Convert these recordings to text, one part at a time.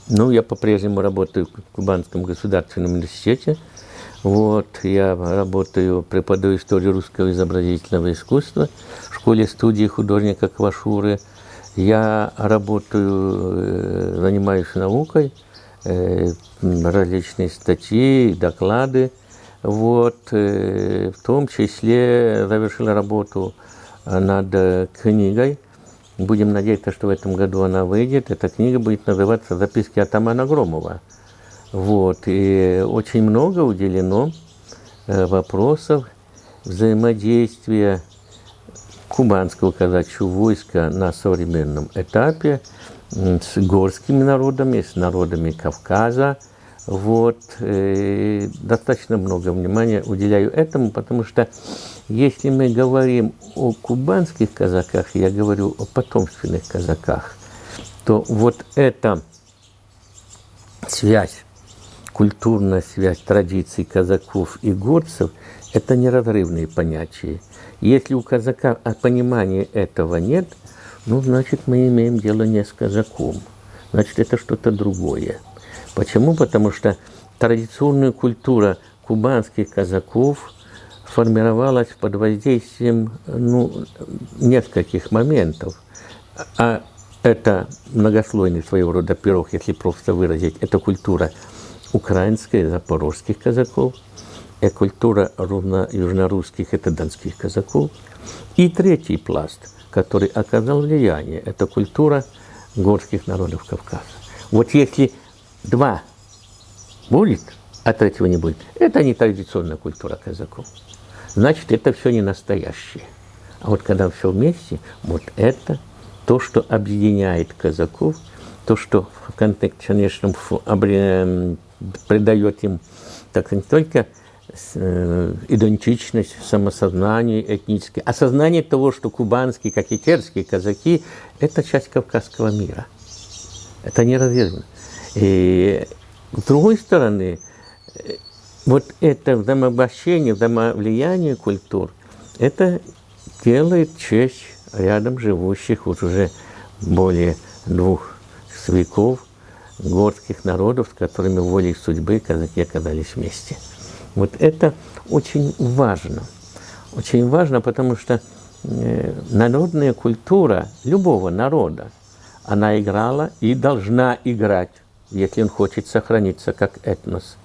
Ну, я по-прежнему работаю в Кубанском государственном университете. Вот, я работаю, преподаю историю русского изобразительного искусства в школе-студии художника Квашуры. Я работаю, занимаюсь наукой, различные статьи, доклады. Вот, в том числе завершил работу над книгой. Будем надеяться, что в этом году она выйдет. Эта книга будет называться «Записки атамана Громова». Вот, и очень много уделено вопросов взаимодействия кубанского казачьего войска на современном этапе с горскими народами, с народами Кавказа. Вот, достаточно много внимания уделяю этому, потому что если мы говорим о кубанских казаках, я говорю о потомственных казаках, то вот эта связь, культурная связь традиций казаков и горцев – это неразрывные понятия. Если у казака понимания этого нет, ну, значит, мы имеем дело не с казаком, значит, это что-то другое. Почему? Потому что традиционная культура кубанских казаков формировалась под воздействием нескольких моментов. А это многослойный своего рода пирог, если просто выразить. Это культура украинская, запорожских казаков, это культура южнорусских, это донских казаков. И третий пласт, который оказал влияние, это культура горских народов Кавказа. Вот если два будет, а третьего не будет, это не традиционная культура казаков. Значит, это все не настоящее. А вот когда все вместе, вот это то, что объединяет казаков, то, что в контексте, конечно, придает им так не только идентичность, самосознание этническое, а сознание того, что кубанские, как и терские казаки – это часть Кавказского мира. Это неразрывно. И с другой стороны, вот это взаимообращение, взаимовлияние культур, это делает честь рядом живущих вот уже более 2 веков горских народов, с которыми волей судьбы казаки оказались вместе. Вот это очень важно. Очень важно, потому что народная культура любого народа, она играла и должна играть, если он хочет сохраниться как этнос.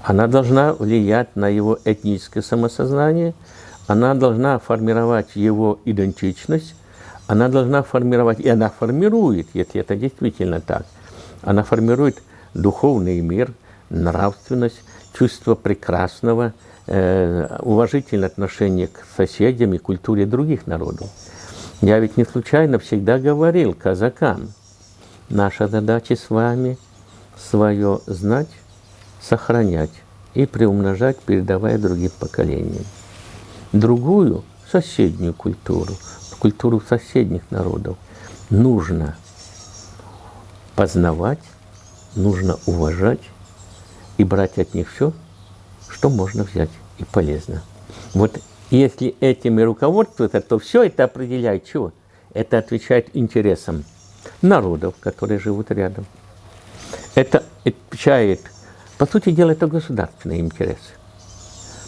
Она должна влиять на его этническое самосознание, она должна формировать его идентичность, она должна формировать, и она формирует, если это действительно так, она формирует духовный мир, нравственность, чувство прекрасного, уважительное отношение к соседям и культуре других народов. Я ведь не случайно всегда говорил казакам, наша задача с вами свое знать, сохранять и приумножать, передавая другим поколениям. Другую, соседнюю культуру, культуру соседних народов нужно познавать, нужно уважать и брать от них все, что можно взять и полезно. Вот если этим и руководствуется, то все это определяет чего? Это отвечает интересам народов, которые живут рядом. Это отвечает, по сути дела, это государственные интересы.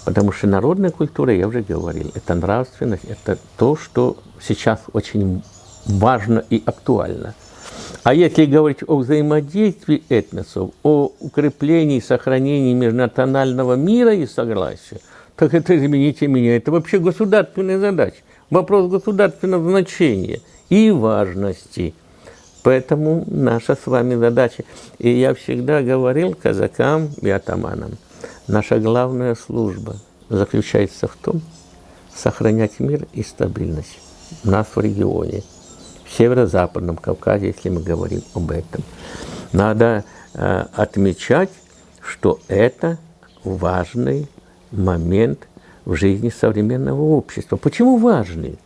Потому что народная культура, я уже говорил, это нравственность, это то, что сейчас очень важно и актуально. А если говорить о взаимодействии этносов, о укреплении и сохранении межнационального мира и согласия, так это, извините меня, это вообще государственная задача, вопрос государственного значения и важности. Поэтому наша с вами задача, и я всегда говорил казакам и атаманам, наша главная служба заключается в том, сохранять мир и стабильность у нас в регионе, в Северо-Западном Кавказе, если мы говорим об этом. Надо отмечать, что это важный момент в жизни современного общества. Почему важный?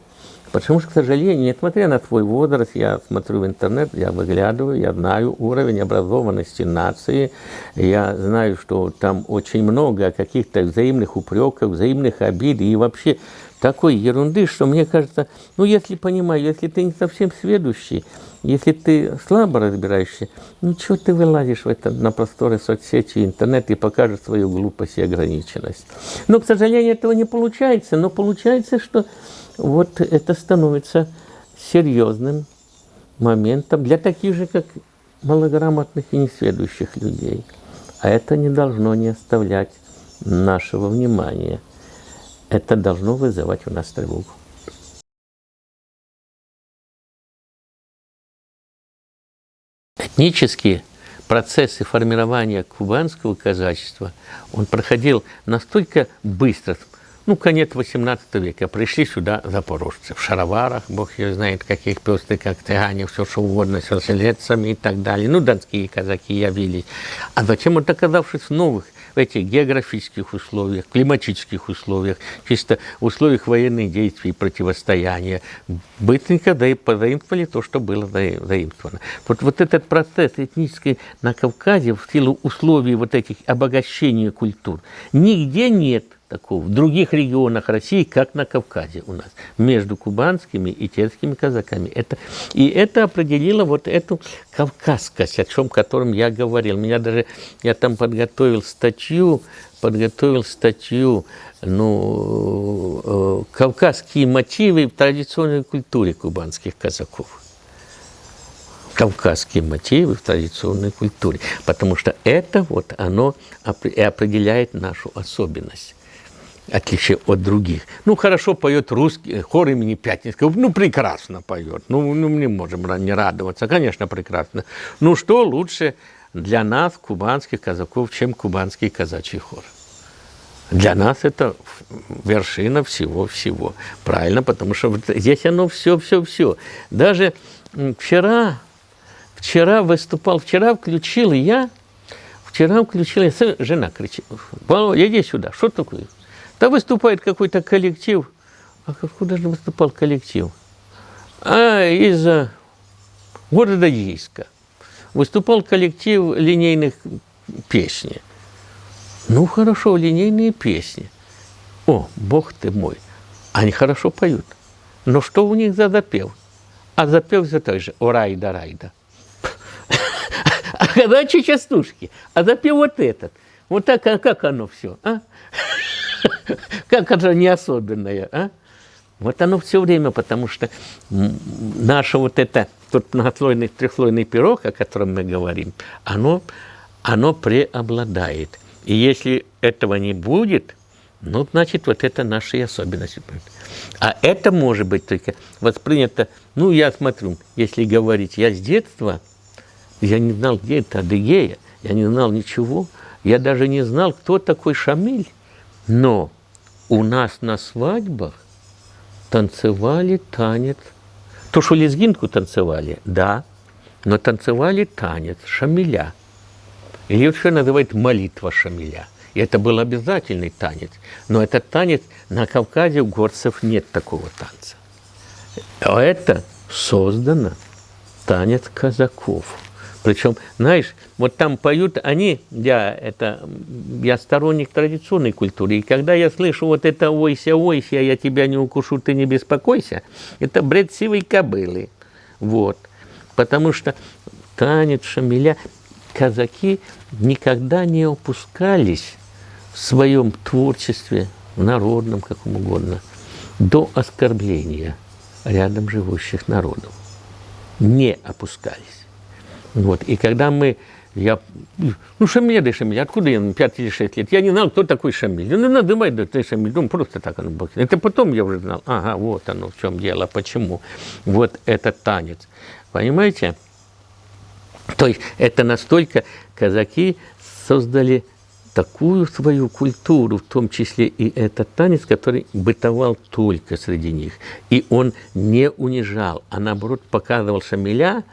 Потому что, к сожалению, несмотря на свой возраст, я смотрю в интернет, я выглядываю, я знаю уровень образованности нации, я знаю, что там очень много каких-то взаимных упреков, взаимных обид и вообще такой ерунды, что мне кажется, ну, если понимаю, если ты не совсем сведущий, Если ты слабо разбираешься, ну чего ты вылазишь в это на просторы соцсети, интернет и покажешь свою глупость и ограниченность. Но, к сожалению, этого не получается. Но получается, что вот это становится серьезным моментом для таких же, как малограмотных и несведущих людей. А это не должно не оставлять нашего внимания. Это должно вызывать у нас тревогу. Этнические процессы формирования кубанского казачества, он проходил настолько быстро. Ну, конец XVIII века. Пришли сюда запорожцы в шароварах, бог ее знает, каких пестрых, как цыгане, все что угодно, с селецами и так далее. Ну, донские казаки явились. А зачем вот оказавшись в новых, в этих географических условиях, климатических условиях, чисто в условиях военных действий и противостояния, быстренько позаимствовали то, что было заимствовано. Вот этот процесс этнический на Кавказе в силу условий вот этих обогащения культур нигде нет такого в других регионах России, как на Кавказе у нас, между кубанскими и терскими казаками. Это определило вот эту кавказскость, о котором я говорил. Я там подготовил статью, кавказские мотивы в традиционной культуре кубанских казаков. Кавказские мотивы в традиционной культуре. Потому что это вот оно и определяет нашу особенность. Отличие от других. Ну, хорошо поет русский хор имени Пятницкого. Ну, прекрасно поет. Ну, мы не можем не радоваться. Конечно, прекрасно. Ну, что лучше для нас, кубанских казаков, чем кубанский казачий хор? Для нас это вершина всего-всего. Правильно, потому что вот здесь оно все. Даже вчера включил я, жена кричит: Володя, иди сюда, что такое? Да выступает какой-то коллектив. А куда же выступал коллектив? Из города Ейска. Выступал коллектив линейных песни. Ну, хорошо, линейные песни. О, бог ты мой. Они хорошо поют. Но что у них за запев? А запев все так же: «О, райда, райда». А когда частушки? А запев вот этот. Вот так, как оно все, а? Как это не особенное, а? Вот оно все время, потому что наше вот это, тот многослойный, трехслойный пирог, о котором мы говорим, оно преобладает. И если этого не будет, ну, значит, вот это наши особенности. А это может быть только воспринято, ну, я смотрю, если говорить, я с детства, я не знал, где это Адыгея, я не знал ничего, я даже не знал, кто такой Шамиль. Но у нас на свадьбах танцевали танец. То, что лезгинку танцевали, да, но танцевали танец Шамиля. Или вот что называют молитва Шамиля. И это был обязательный танец. Но этот танец на Кавказе у горцев нет такого танца. А это создано танец казаков. Причем, знаешь, вот там поют они, я сторонник традиционной культуры, и когда я слышу вот это «ойся, ойся, я тебя не укушу, ты не беспокойся», это бред сивой кобылы. Вот. Потому что танец Шамиля, казаки никогда не опускались в своем творчестве, в народном, каком угодно, до оскорбления рядом живущих народов. Не опускались. Вот. И когда Шамиль, откуда я, 5 или 6 лет, я не знал, кто такой Шамиль. Ну, надумай, да ты Шамиль, просто так оно было. Это потом я уже знал, ага, вот оно, в чем дело, почему. Вот этот танец. Понимаете? То есть это настолько казаки создали такую свою культуру, в том числе и этот танец, который бытовал только среди них. И он не унижал, а наоборот показывал Шамиля,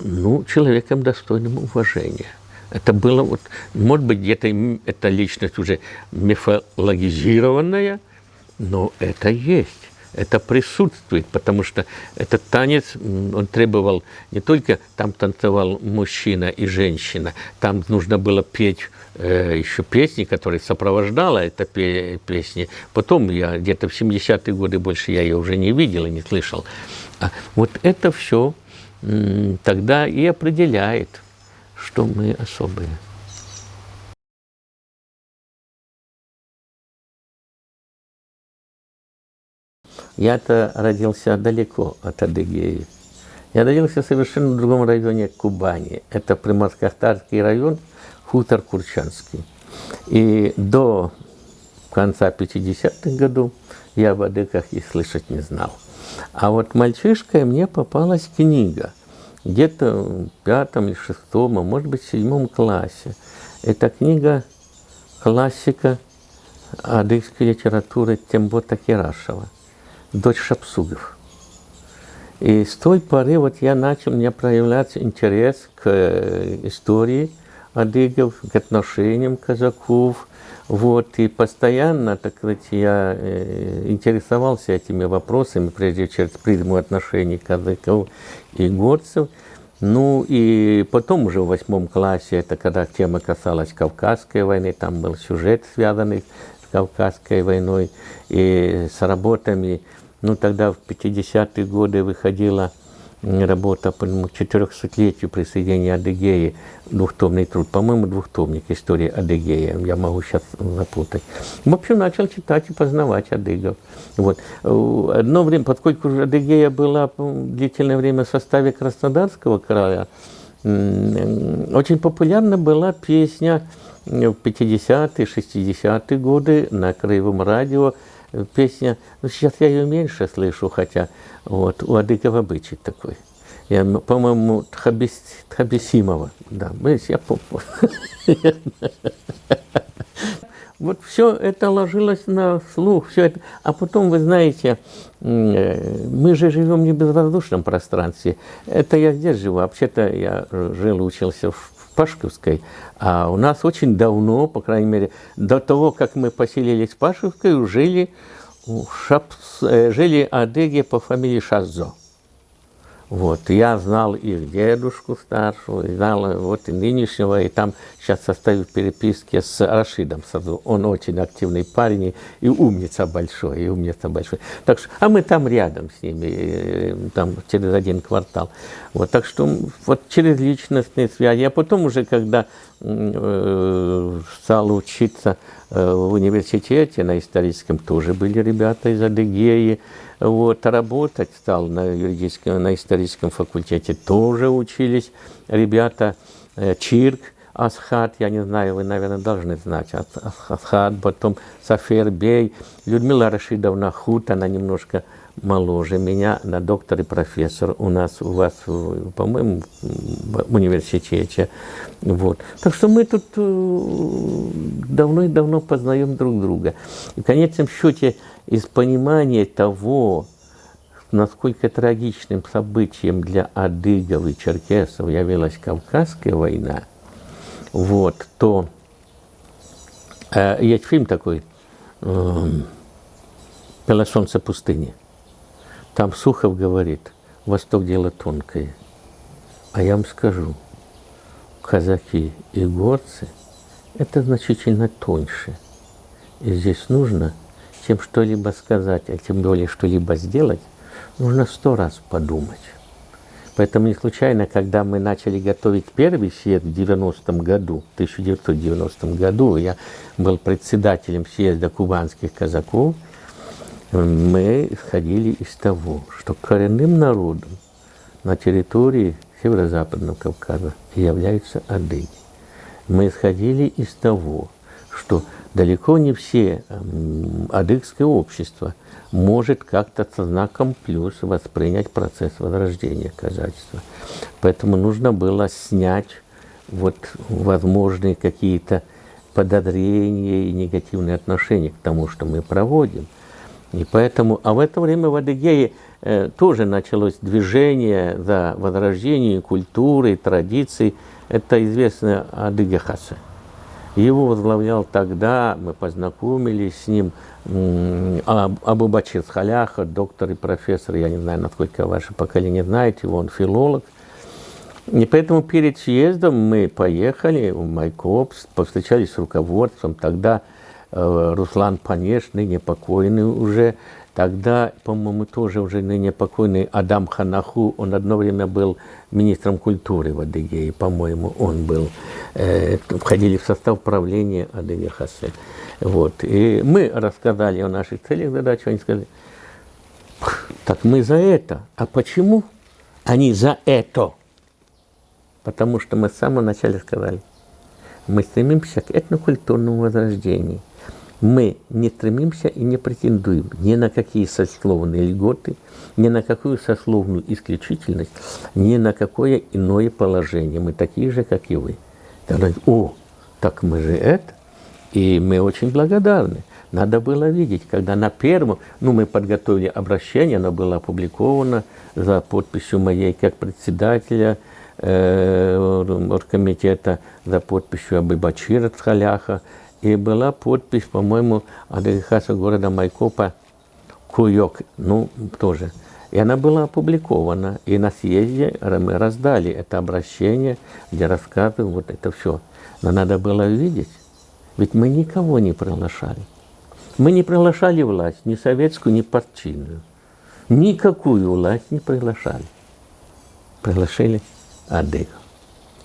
ну, человеком достойным уважения. Это было вот, может быть, где-то эта личность уже мифологизированная, но это есть, это присутствует, потому что этот танец, он требовал не только, там танцевал мужчина и женщина, там нужно было петь еще песни, которые сопровождала эта песни. Потом я где-то в 70-е годы больше я ее уже не видел и не слышал. Вот это все тогда и определяет, что мы особые. Я-то родился далеко от Адыгеи. Я родился в совершенно другом районе Кубани. Это Приморско-Ахтарский район, хутор Курчанский. И до конца 50-х годов я об адыгах и слышать не знал. А вот мальчишкой мне попалась книга, где-то в 5 или 6, а может быть, в 7 классе. Это книга классика адыгской литературы Тембота Кирашева, «Дочь Шапсугов». И с той поры вот у меня проявляться интерес к истории адыгов, к отношениям казаков. Вот, и постоянно, так сказать, я интересовался этими вопросами, прежде через призму отношений казаков и горцев. Ну и потом уже в 8 классе, это когда тема касалась Кавказской войны, там был сюжет, связанный с Кавказской войной и с работами. Ну тогда в 50-е годы выходила работа по 400-летию присоединения Адыгеи, двухтомный труд, по-моему, двухтомник «История Адыгеи», я могу сейчас запутать. В общем, начал читать и познавать адыгов. Вот. Одно время, поскольку Адыгея была длительное время в составе Краснодарского края, очень популярна была песня в 50-е, 60-е годы на краевом радио. Песня, ну сейчас я ее меньше слышу, хотя вот, у адыгов обычай такой. Я, по-моему, Тхабисимова, да, я помню. Вот все это ложилось на слух, все это. А потом, вы знаете, мы же живем не в безвоздушном пространстве. Это я здесь живу. Вообще-то я жил, учился в Пашковской, а у нас очень давно, по крайней мере, до того, как мы поселились в Пашковской, жили адыги по фамилии Шаззо. Вот, я знал их дедушку старшего, знал вот и нынешнего, и там сейчас состою в переписке с Рашидом Сазо. Он очень активный парень и умница большой, Так что, а мы там рядом с ними, там через 1 квартал. Вот, так что вот через личностные связи. А потом уже, когда стал учиться в университете на историческом, тоже были ребята из Адыгеи. Вот, работать стал на историческом факультете, тоже учились ребята. Чирк Асхат, я не знаю, вы, наверное, должны знать. Асхат, потом Сафер Бей, Людмила Рашидовна Хут, она немножко моложе меня, на доктор и профессор у вас, по-моему, в университете. Вот. Так что мы тут давно и давно познаем друг друга. И в конечном счете, из понимания того, насколько трагичным событием для адыгов и черкесов явилась Кавказская война, вот, то есть фильм такой «Белое солнце пустыни». Там Сухов говорит: «Восток дело тонкое». А я вам скажу, казаки и горцы – это значительно тоньше. И здесь нужно, чем что-либо сказать, а тем более что-либо сделать, нужно 100 раз подумать. Поэтому не случайно, когда мы начали готовить первый съезд в 1990 году, я был председателем съезда кубанских казаков, мы исходили из того, что коренным народом на территории Северо-Западного Кавказа являются адыги. Мы исходили из того, что далеко не все адыгское общество может как-то со знаком плюс воспринять процесс возрождения казачества. Поэтому нужно было снять вот возможные какие-то подозрения и негативные отношения к тому, что мы проводим. И поэтому, а в это время в Адыгее тоже началось движение за возрождение культуры, традиций. Это известный Адыга Хаса. Его возглавлял тогда, мы познакомились с ним, Абубачир Халяха, доктор и профессор, я не знаю, насколько ваше поколение знаете его, он филолог. И поэтому перед съездом мы поехали в Майкоп, повстречались с руководством. Тогда Руслан Панеш, ныне покойный уже, Тогда, по-моему, тоже уже ныне покойный Адам Ханаху, он одно время был министром культуры в Адыгее, по-моему, он был, входили в состав правления Адыгея Хасе. Вот. И мы рассказали о наших целях, задачах, они сказали, так мы за это. А почему они за это? Потому что мы с самого начала сказали, мы стремимся к этнокультурному возрождению. Мы не стремимся и не претендуем ни на какие сословные льготы, ни на какую сословную исключительность, ни на какое иное положение. Мы такие же, как и вы. Тогда, так мы же это. И мы очень благодарны. Надо было видеть, когда на первом, мы подготовили обращение, оно было опубликовано за подписью моей как председателя оргкомитета, за подписью Абы-Бачира Цхаляха. И была подпись, по-моему, Адыгея Хаса города Майкопа Куйок, тоже. И она была опубликована. И на съезде мы раздали это обращение, где рассказываем вот это все. Но надо было видеть, ведь мы никого не приглашали. Мы не приглашали власть, ни советскую, ни партийную. Никакую власть не приглашали. Приглашали Адыгу.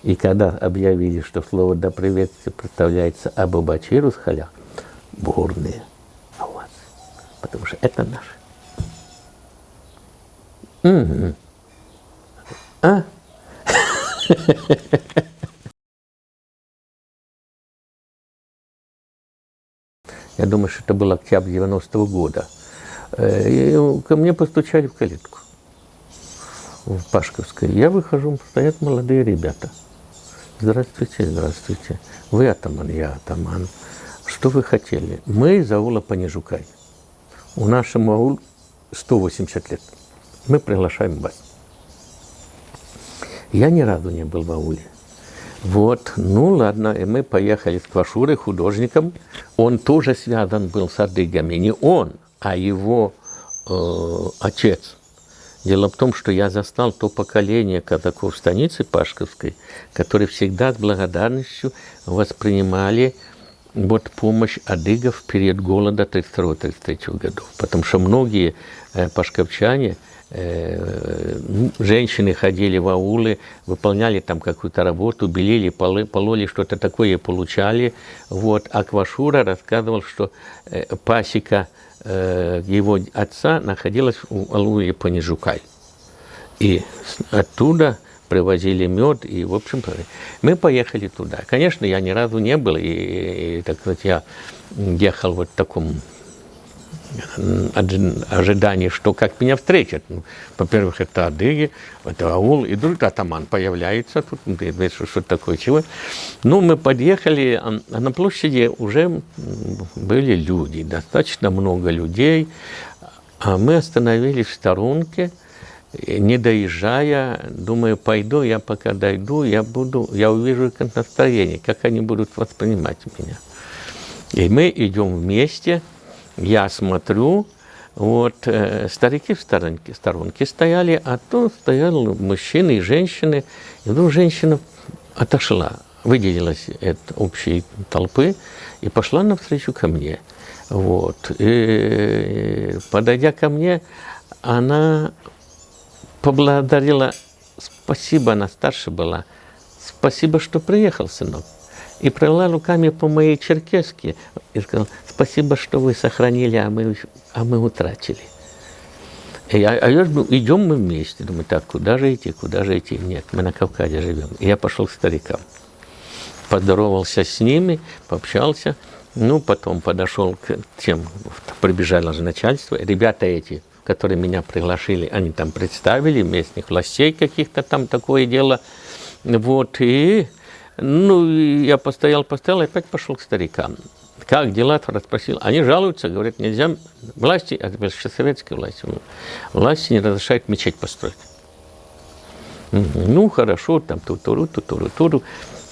И когда объявили, что слово «до приветствия» представляется Абу-Бачиру Цхалях, бурные овации. Потому что это наше. Угу. Я думаю, что это был октябрь 90-го года. И ко мне постучали в калитку в Пашковской. Я выхожу, стоят молодые ребята. Здравствуйте, здравствуйте. Вы атаман, я атаман. Что вы хотели? Мы из аула Понижукай. У нашему аулу 180 лет. Мы приглашаем вас. Я ни разу не был в ауле. Вот, ладно, и мы поехали с Квашурой, художником. Он тоже связан был с адыгами. Не он, а его отец. Дело в том, что я застал то поколение казаков станицы Пашковской, которые всегда с благодарностью воспринимали помощь адыгов в период голода 32-33 годов. Потому что многие пашковчане, женщины ходили в аулы, выполняли там какую-то работу, белили полы, пололи, что-то такое получали. А Квашура рассказывал, что пасека его отца находилась в ауле Понижукай. И оттуда привозили мед, и, в общем, мы поехали туда. Конечно, я ни разу не был, и так сказать, я ехал в таком ожидании, что как меня встретят. Во-первых, это адыги, это аул, и вдруг атаман появляется тут, что такое, чего. Мы подъехали, а на площади уже были люди, достаточно много людей, а мы остановились в сторонке, не доезжая, думаю, пойду, я пока дойду, я увижу их настроение, как они будут воспринимать меня. И мы идем вместе. Я смотрю, старики в сторонке стояли, а то стояли мужчины и женщины. И вдруг женщина отошла, выделилась от общей толпы и пошла навстречу ко мне. И, подойдя ко мне, она поблагодарила, спасибо, она старше была, спасибо, что приехал, сынок. И провела руками по моей черкеске и сказала, спасибо, что вы сохранили, а мы утратили. Идем мы вместе. Думаю, так, куда же идти? Нет, мы на Кавказе живем. И я пошел к старикам. Поздоровался с ними, пообщался. Потом подошел к тем, прибежало же начальство. Ребята эти, которые меня приглашили, они там представили, местных властей каких-то там, такое дело. Я постоял, и опять пошел к старикам. Как дела? Расспросил. Они жалуются, говорят, нельзя, власти, это еще советские власти не разрешают мечеть построить. Хорошо, там ту-туру.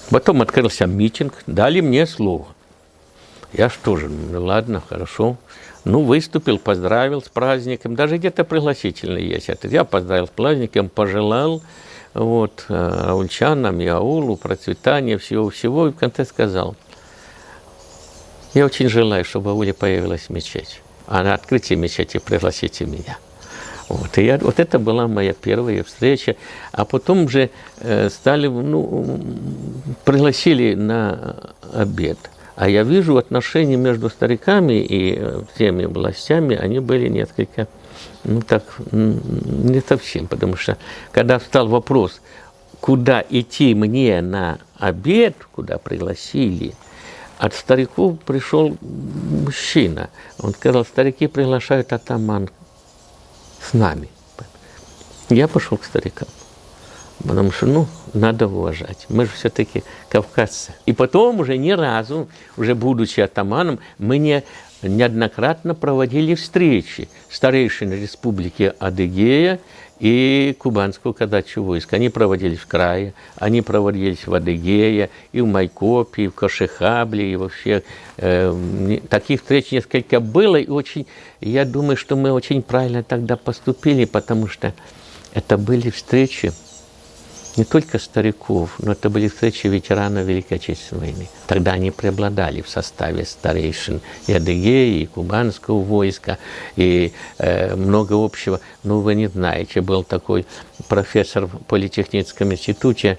Потом открылся митинг, дали мне слово. Я что же, ладно, хорошо. Выступил, поздравил с праздником, даже где-то пригласительный есть. Я поздравил с праздником, пожелал аульчанам и аулу процветания, всего-всего, и в конце сказал, я очень желаю, чтобы в ауле появилась мечеть. а на открытие мечети пригласите меня. Вот, и вот это была моя первая встреча. А потом уже стали, пригласили на обед. А я вижу, отношения между стариками и теми властями, они были несколько, не совсем. Потому что, когда встал вопрос, куда идти мне на обед, куда пригласили, от стариков пришел мужчина. Он сказал, старики приглашают атаман с нами. Я пошел к старикам, потому что, надо уважать. Мы же все-таки кавказцы. И потом уже ни разу, уже будучи атаманом, мы неоднократно проводили встречи старейшин Республики Адыгея и Кубанского казачьего войска. Они проводились в крае, они проводились в Адыгее, и в Майкопе, и в Кашихабле, и вообще. Таких встреч несколько было, и я думаю, что мы очень правильно тогда поступили, потому что это были встречи не только стариков, но это были встречи ветеранов Великой Отечественной войны. Тогда они преобладали в составе старейшин и Адыгеи, и Кубанского войска, и много общего. Вы не знаете, был такой профессор в Политехническом институте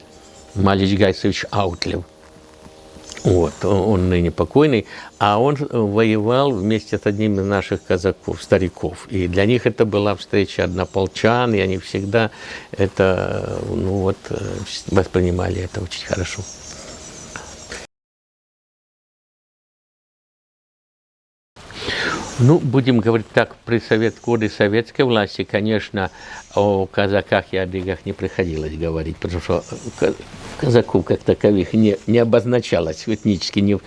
Малич Гайсович Аутлев. Вот, он ныне покойный, а он воевал вместе с одним из наших казаков, стариков. И для них это была встреча однополчан, и они всегда это, воспринимали это очень хорошо. Будем говорить так, при годы советской власти, конечно, о казаках и адыгах не приходилось говорить, потому что казаков как таковых не обозначалось этнически.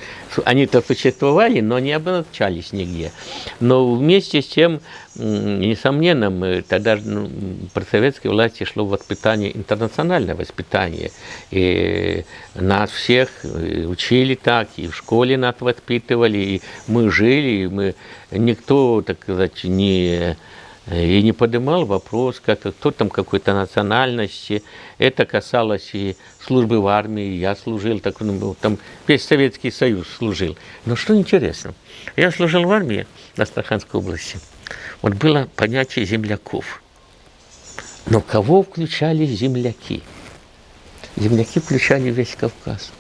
Они-то существовали, но не обозначались нигде. Но вместе с тем, несомненно, тогда при советской власти шло воспитание, интернациональное воспитание. И нас всех учили так, и в школе нас воспитывали, и мы жили, и никто, так сказать, не поднимал вопрос, кто там какой-то национальности. Это касалось и службы в армии, я служил, там весь Советский Союз служил. Но что интересно, я служил в армии в Астраханской области. Вот было понятие земляков. Но кого включали земляки? Земляки включали весь Кавказ.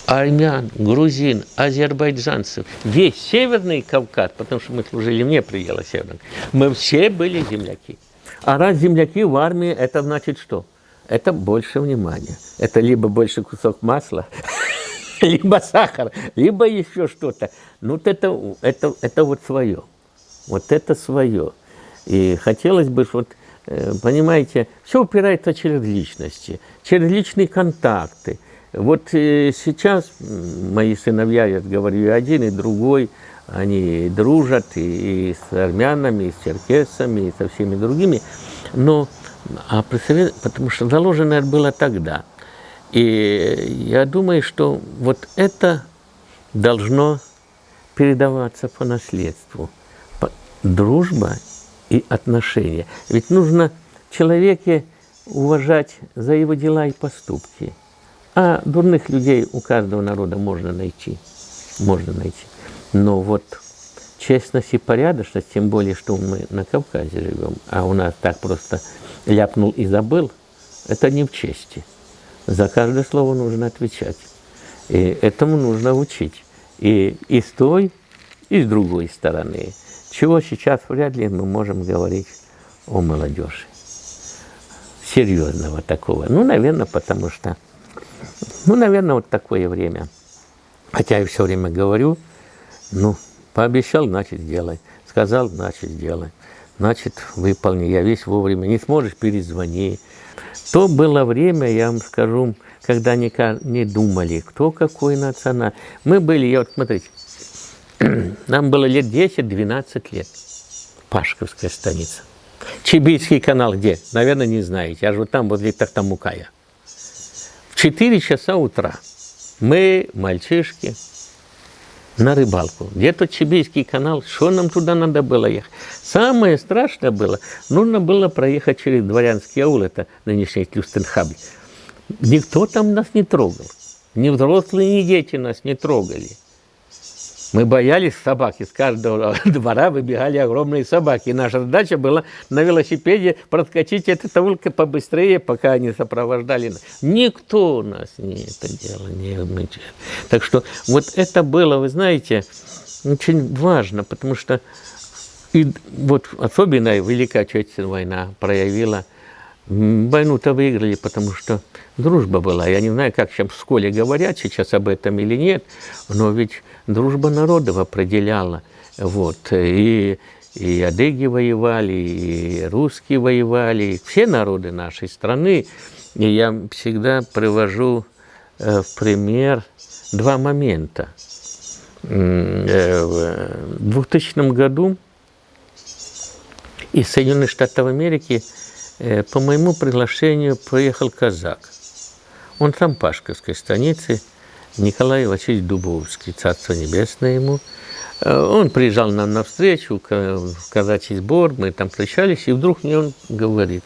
Армян, грузин, азербайджанцев, весь Северный Кавказ, потому что мы служили вне предела Северного, мы все были земляки. А раз земляки в армии, это значит что? Это больше внимания. Это либо больше кусок масла, либо сахар, либо еще что-то. Это вот свое. Вот это свое. И хотелось бы, понимаете, все упирается через личности, через личные контакты. Вот сейчас мои сыновья, я говорю, и один, и другой, они дружат и с армянами, и с черкесами, и со всеми другими. Потому что заложено это было тогда. И я думаю, что вот это должно передаваться по наследству. Дружба и отношения. Ведь нужно человека уважать за его дела и поступки. А дурных людей у каждого народа можно найти. Но вот честность и порядочность, тем более, что мы на Кавказе живем, а у нас так просто ляпнул и забыл, это не в чести. За каждое слово нужно отвечать. И этому нужно учить. И с той, и с другой стороны. Чего сейчас вряд ли мы можем говорить о молодежи. Серьезного такого. Наверное, потому что вот такое время. Хотя я все время говорю, пообещал, значит, сделай. Сказал, значит, сделай. Значит, выполни. Я весь вовремя. Не сможешь, перезвони. То было время, я вам скажу, когда не думали, кто какой национальный. Мы были, смотрите, нам было лет 10-12 лет. Пашковская станица. Чебийский канал где? Наверное, не знаете. Я же там, возле Тахтамукая. В 4 часа утра мы, мальчишки, на рыбалку. Где-то Чебийский канал, что нам туда надо было ехать? Самое страшное было, нужно было проехать через Дворянский аул, это нынешний Клюстенхабль. Никто там нас не трогал. Ни взрослые, ни дети нас не трогали. Мы боялись собак. Из каждого двора выбегали огромные собаки. И наша задача была на велосипеде проскочить это только побыстрее, пока они сопровождали нас. Никто нас не это делал, не обмечал. Так что вот это было, вы знаете, очень важно, потому что и вот особенно Великая Отечественная война проявила. Войну-то выиграли, потому что дружба была. Я не знаю, как сейчас в школе говорят сейчас об этом или нет, но ведь дружба народов определяла. Вот. И адыги воевали, и русские воевали, и все народы нашей страны. И я всегда привожу в пример два момента. В 2000 году из Соединенных Штатов Америки по моему приглашению приехал казак. Он сам пашковской станицы, Николай Васильевич Дубовский, Царство Небесное ему. Он приезжал нам навстречу, в казачий сбор, мы там встречались, и вдруг мне он говорит: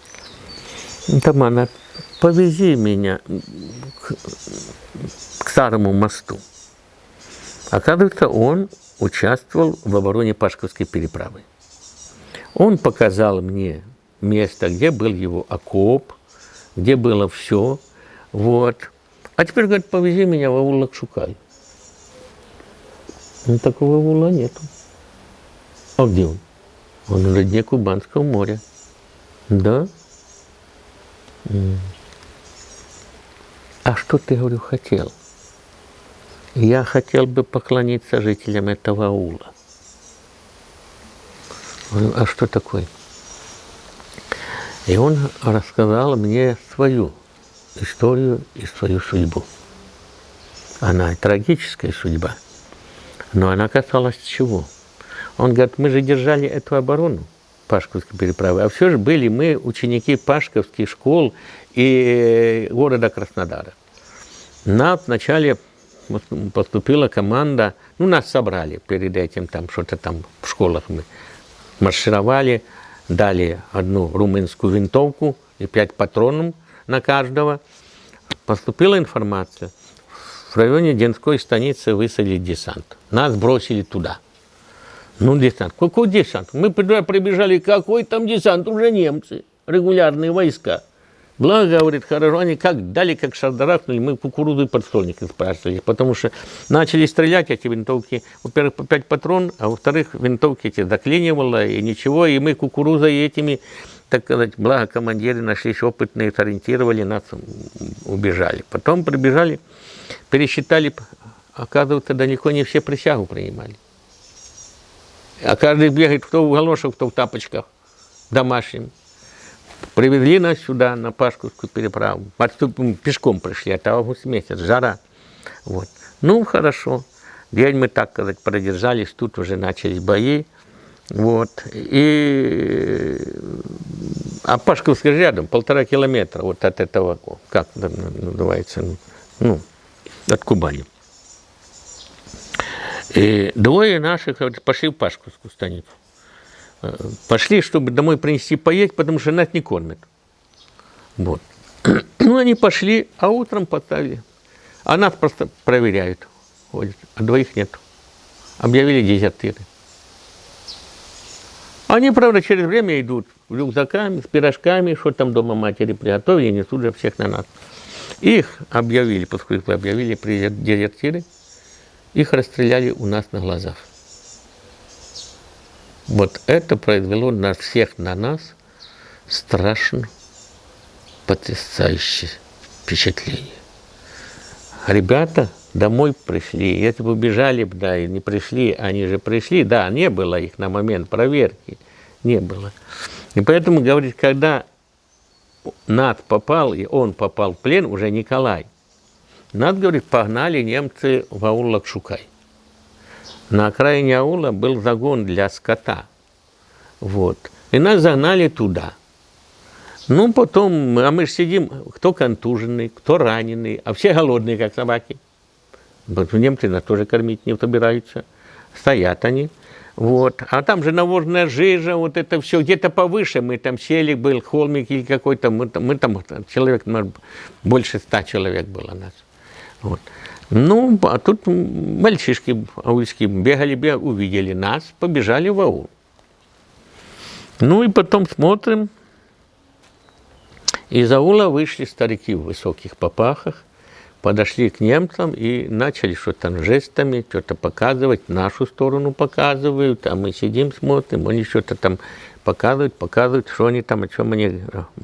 Тамана, повези меня к Старому мосту. Оказывается, он участвовал в обороне Пашковской переправы. Он показал мне место, где был его окоп, где было все. Вот. А теперь, говорит, повези меня в аул Лакшукай. Ну, такого аула нету. А где он? Он на дне Кубанского моря. Да? А что ты, говорю, хотел? Я хотел бы поклониться жителям этого аула. Говорю, а что такое? И он рассказал мне свою историю и свою судьбу. Она трагическая судьба, но она касалась чего? Он говорит, мы же держали эту оборону Пашковской переправы, а все же были мы ученики пашковских школ и города Краснодара. Нам вначале поступила команда, ну, нас собрали перед этим, там что-то там в школах мы маршировали, дали одну румынскую винтовку и 5 патронов на каждого. Поступила информация. В районе Денской станицы высадили десант. Нас бросили туда. Ну, десант. Какой десант? Мы туда прибежали. Какой там десант? Уже немцы. Регулярные войска. Благо, говорит, хорошо. Они как дали, как шардарахнули. Мы кукурузу и подстольники спрашивали. Потому что начали стрелять эти винтовки. Во-первых, по 5 патрон, а во-вторых, винтовки эти заклинивало и ничего. И мы кукурузой этими, так сказать, благо командиры нашлись опытные, сориентировали нас, убежали. Потом прибежали, пересчитали, оказывается, далеко не все присягу принимали. А каждый бегает кто в галошах, кто в тапочках домашним. Привезли нас сюда, на Пашковскую переправу. Пешком пришли, это август месяц, жара. Вот. Ну, хорошо. День мы, так сказать, продержались, тут уже начались бои. Вот. А Пашковская рядом, 1,5 километра вот от этого, как называется, ну, от Кубани. И двое наших пошли в Пашковскую станицу. Пошли, чтобы домой принести поесть, потому что нас не кормят. Вот. Ну, они пошли, а утром поставили. А нас просто проверяют. Ходят, а двоих нет. Объявили дезертиры. Они, правда, через время идут с рюкзаками, с пирожками, что там дома матери приготовили, несут же всех на нас. Их объявили, поскольку объявили дезертиры, их расстреляли у нас на глазах. Вот это произвело на всех, на нас, страшно потрясающее впечатление. Ребята домой пришли, если бы убежали, да, и не пришли, они же пришли, да, не было их на момент проверки, не было. И поэтому, говорит, когда Над попал, и он попал в плен, уже Николай, Над, говорит, погнали немцы в аул Лакшукай. На окраине аула был загон для скота. Вот. И нас загнали туда. Ну, потом, а мы же сидим, кто контуженный, кто раненый, а все голодные, как собаки. Вот немцы нас тоже кормить не собираются. Стоят они. Вот. А там же навозная жижа, вот это все. Где-то повыше мы там сели, был холмик или какой-то. Мы там человек, больше 100 человек было нас. Вот. Ну, а тут мальчишки аульские бегали, увидели нас, побежали в аул. Ну и потом смотрим, из аула вышли старики в высоких попахах, подошли к немцам и начали что-то жестами, что-то показывать, в нашу сторону показывают, а мы сидим, смотрим, они что-то там показывают, что они там, о чем они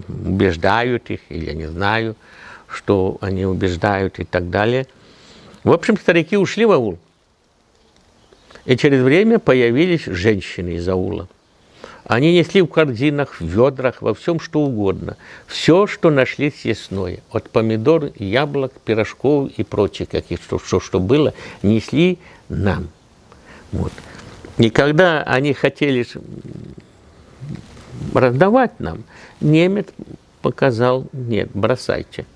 убеждают их, или я не знаю, что они убеждают и так далее. В общем, старики ушли в аул. И через время появились женщины из аула. Они несли в корзинах, в ведрах, во всем что угодно. Все, что нашли съестное. От помидор, яблок, пирожков и прочих каких, что было, несли нам. Вот. И когда они хотели раздавать нам, немец показал: нет, бросайте.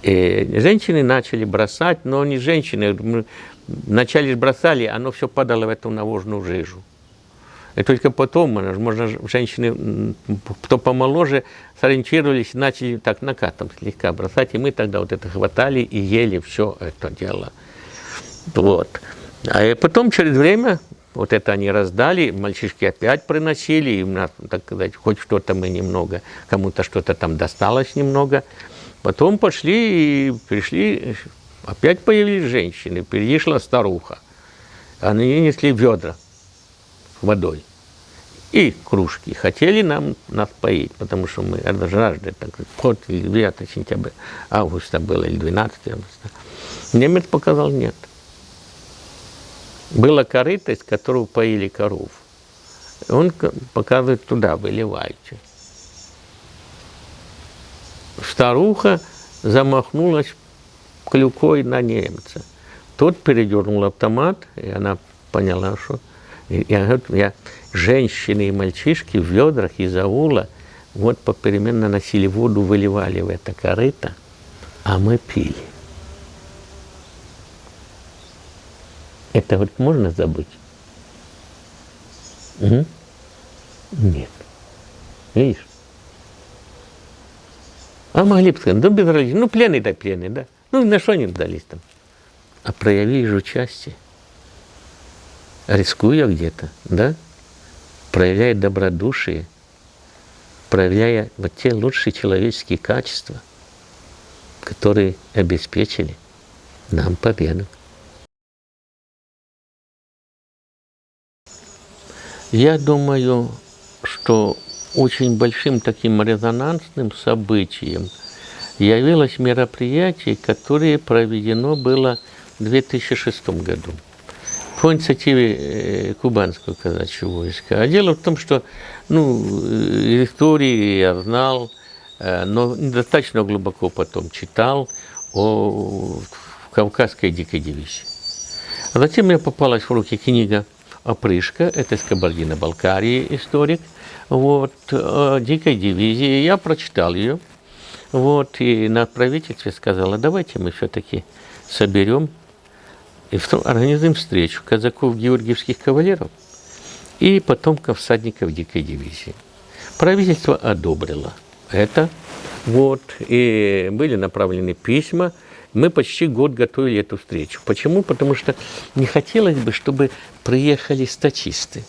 И женщины начали бросать, но не женщины. Вначале бросали, оно все падало в эту навозную жижу. И только потом, можно, женщины, кто помоложе, сориентировались, начали так накатом слегка бросать, и мы тогда вот это хватали и ели все это дело. Вот. А потом через время вот это они раздали, мальчишки опять приносили, и у нас, так сказать, хоть что-то мы немного, кому-то что-то там досталось немного. Потом пошли и пришли, опять появились женщины, впереди шла старуха. Они несли ведра водой и кружки. Хотели нас поить, потому что мы жажды, так сказать, 9 сентября, августа было, или 12 августа. Немец показал: нет. Было корыто, из которого поили коров. Он показывает: туда выливайте. Старуха замахнулась клюкой на немца. Тот передернул автомат, и она поняла, что женщины и мальчишки в ведрах из аула вот попеременно носили воду, выливали в это корыто, а мы пили. Это вот можно забыть? Угу. Нет. Видишь? А могли бы сказать: да безразлично, пленный да пленный, да. На что они сдались там? А проявили же участие. Рискуя где-то, да? Проявляя добродушие, проявляя вот те лучшие человеческие качества, которые обеспечили нам победу. Я думаю, что очень большим таким резонансным событием явилось мероприятие, которое проведено было в 2006 году по инициативе Кубанского казачьего войска. А дело в том, что истории я знал, но недостаточно глубоко потом читал о Кавказской дикой дивизии. А затем мне попалась в руки книга Опрышка, это из Кабардино-Балкарии историк, вот, о дикой дивизии. Я прочитал ее, вот, и на правительстве сказала: давайте мы все-таки соберем и организуем встречу казаков георгиевских кавалеров и потомков всадников дикой дивизии. Правительство одобрило это, вот, и были направлены письма. Мы почти год готовили эту встречу. Почему? Потому что не хотелось бы, чтобы приехали статисты.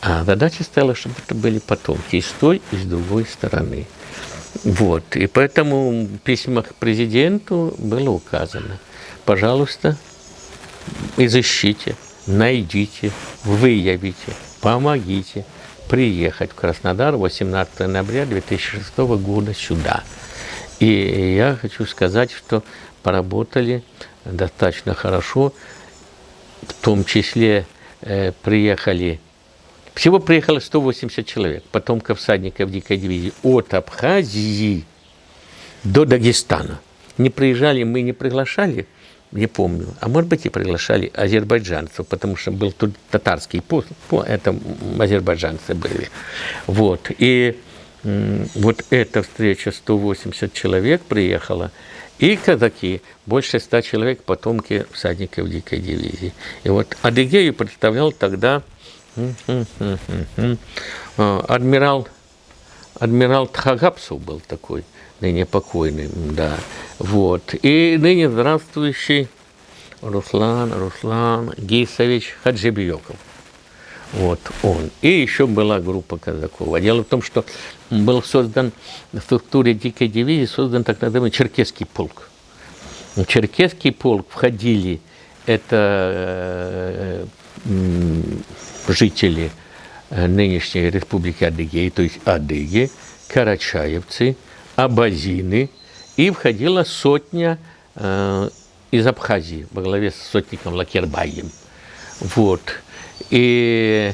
А задача стала, чтобы это были потомки и с той, и с другой стороны. Вот. И поэтому в письмах к президенту было указано: пожалуйста, изыщите, найдите, выявите, помогите приехать в Краснодар 18 ноября 2006 года сюда. И я хочу сказать, что поработали достаточно хорошо, в том числе всего приехало 180 человек, потомков всадников дикой дивизии от Абхазии до Дагестана. Не приезжали, мы не приглашали, не помню, а может быть и приглашали азербайджанцев, потому что был тут татарский пост, это азербайджанцы были. Вот. И вот эта встреча, 180 человек приехало, и казаки, больше 100 человек, потомки всадников дикой дивизии. И вот Адыгею представлял тогда адмирал Тхагапсов был такой, ныне покойный, да. Вот. И ныне здравствующий Руслан Гейсович Хаджибиёков. Вот он. И еще была группа казаков. А дело в том, что был создан в структуре дикой дивизии, создан так называемый черкесский полк. В черкесский полк входили это жители нынешней республики Адыгея, то есть адыги, карачаевцы, абазины, и входила сотня из Абхазии во главе с сотником Лакербаем. Вот. И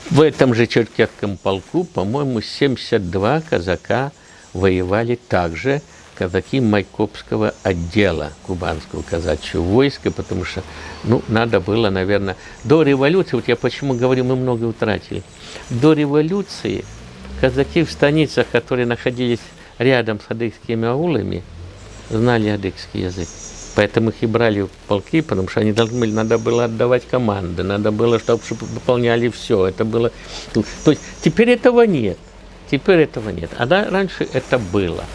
в этом же черкесском полку, по-моему, 72 казака воевали также, казаки Майкопского отдела кубанского казачьего войска, потому что, ну, надо было, наверное, до революции, вот я почему говорю, мы много утратили, до революции казаки в станицах, которые находились рядом с адыгскими аулами, знали адыгский язык. Поэтому их и брали в полки, потому что они должны были, надо было отдавать команды, надо было, чтобы выполняли все. Это было. То есть теперь этого нет. Теперь этого нет. А да, раньше это было.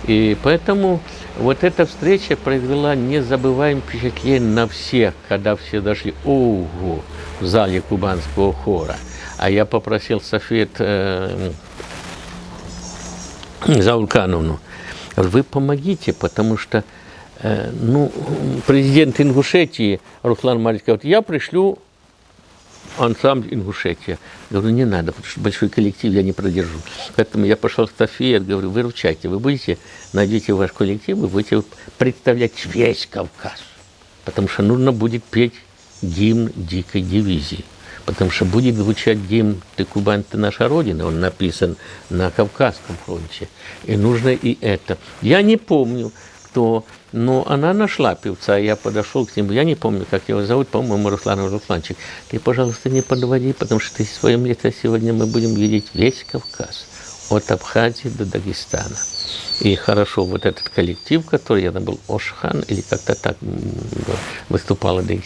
И поэтому вот эта встреча произвела незабываемое впечатление на всех, когда все дошли ого, в зале кубанского хора. А я попросил Софет Зауркановну, вы помогите, потому что ну, президент Ингушетии Руслан Марич говорит, я пришлю ансамбль Ингушетия. Говорю, не надо, потому что большой коллектив я не продержу. Поэтому я пошел к Софии, говорю, выручайте, вы будете, найдете ваш коллектив, вы будете представлять весь Кавказ. Потому что нужно будет петь гимн дикой дивизии. Потому что будет звучать гимн «Ты, Кубань, ты наша Родина», он написан на Кавказском фронте. И нужно и это. Я не помню, кто, но она нашла певца, я подошел к нему, я не помню, как его зовут, по-моему, Русланчик. Ты, пожалуйста, не подводи, потому что ты в своем лице сегодня мы будем видеть весь Кавказ, от Абхазии до Дагестана. И хорошо, вот этот коллектив, который, я забыл, Ошхан, или как-то так выступал, они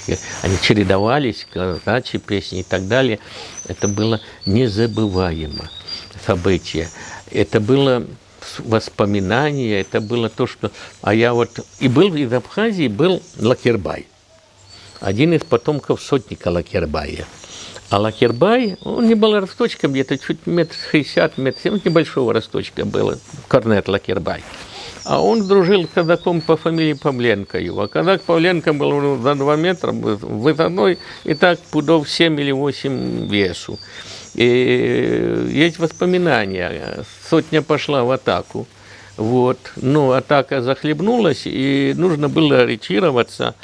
чередовались, казачьи песни и так далее. Это было незабываемо событие. Это было воспоминания, это было то, что... А я вот... И был из Абхазии, был Лакербай. Один из потомков сотника Лакербая. А Лакербай, он не был росточком, где-то чуть 1,60 м, 1,70 м, небольшого росточка было, корнет Лакербай. А он дружил с казаком по фамилии Павленко его. А казак Павленко был за 2 метра высотой и так пудов 7 или 8 весу. И есть воспоминания. Сотня пошла в атаку. Вот. Но атака захлебнулась, и нужно было ретироваться.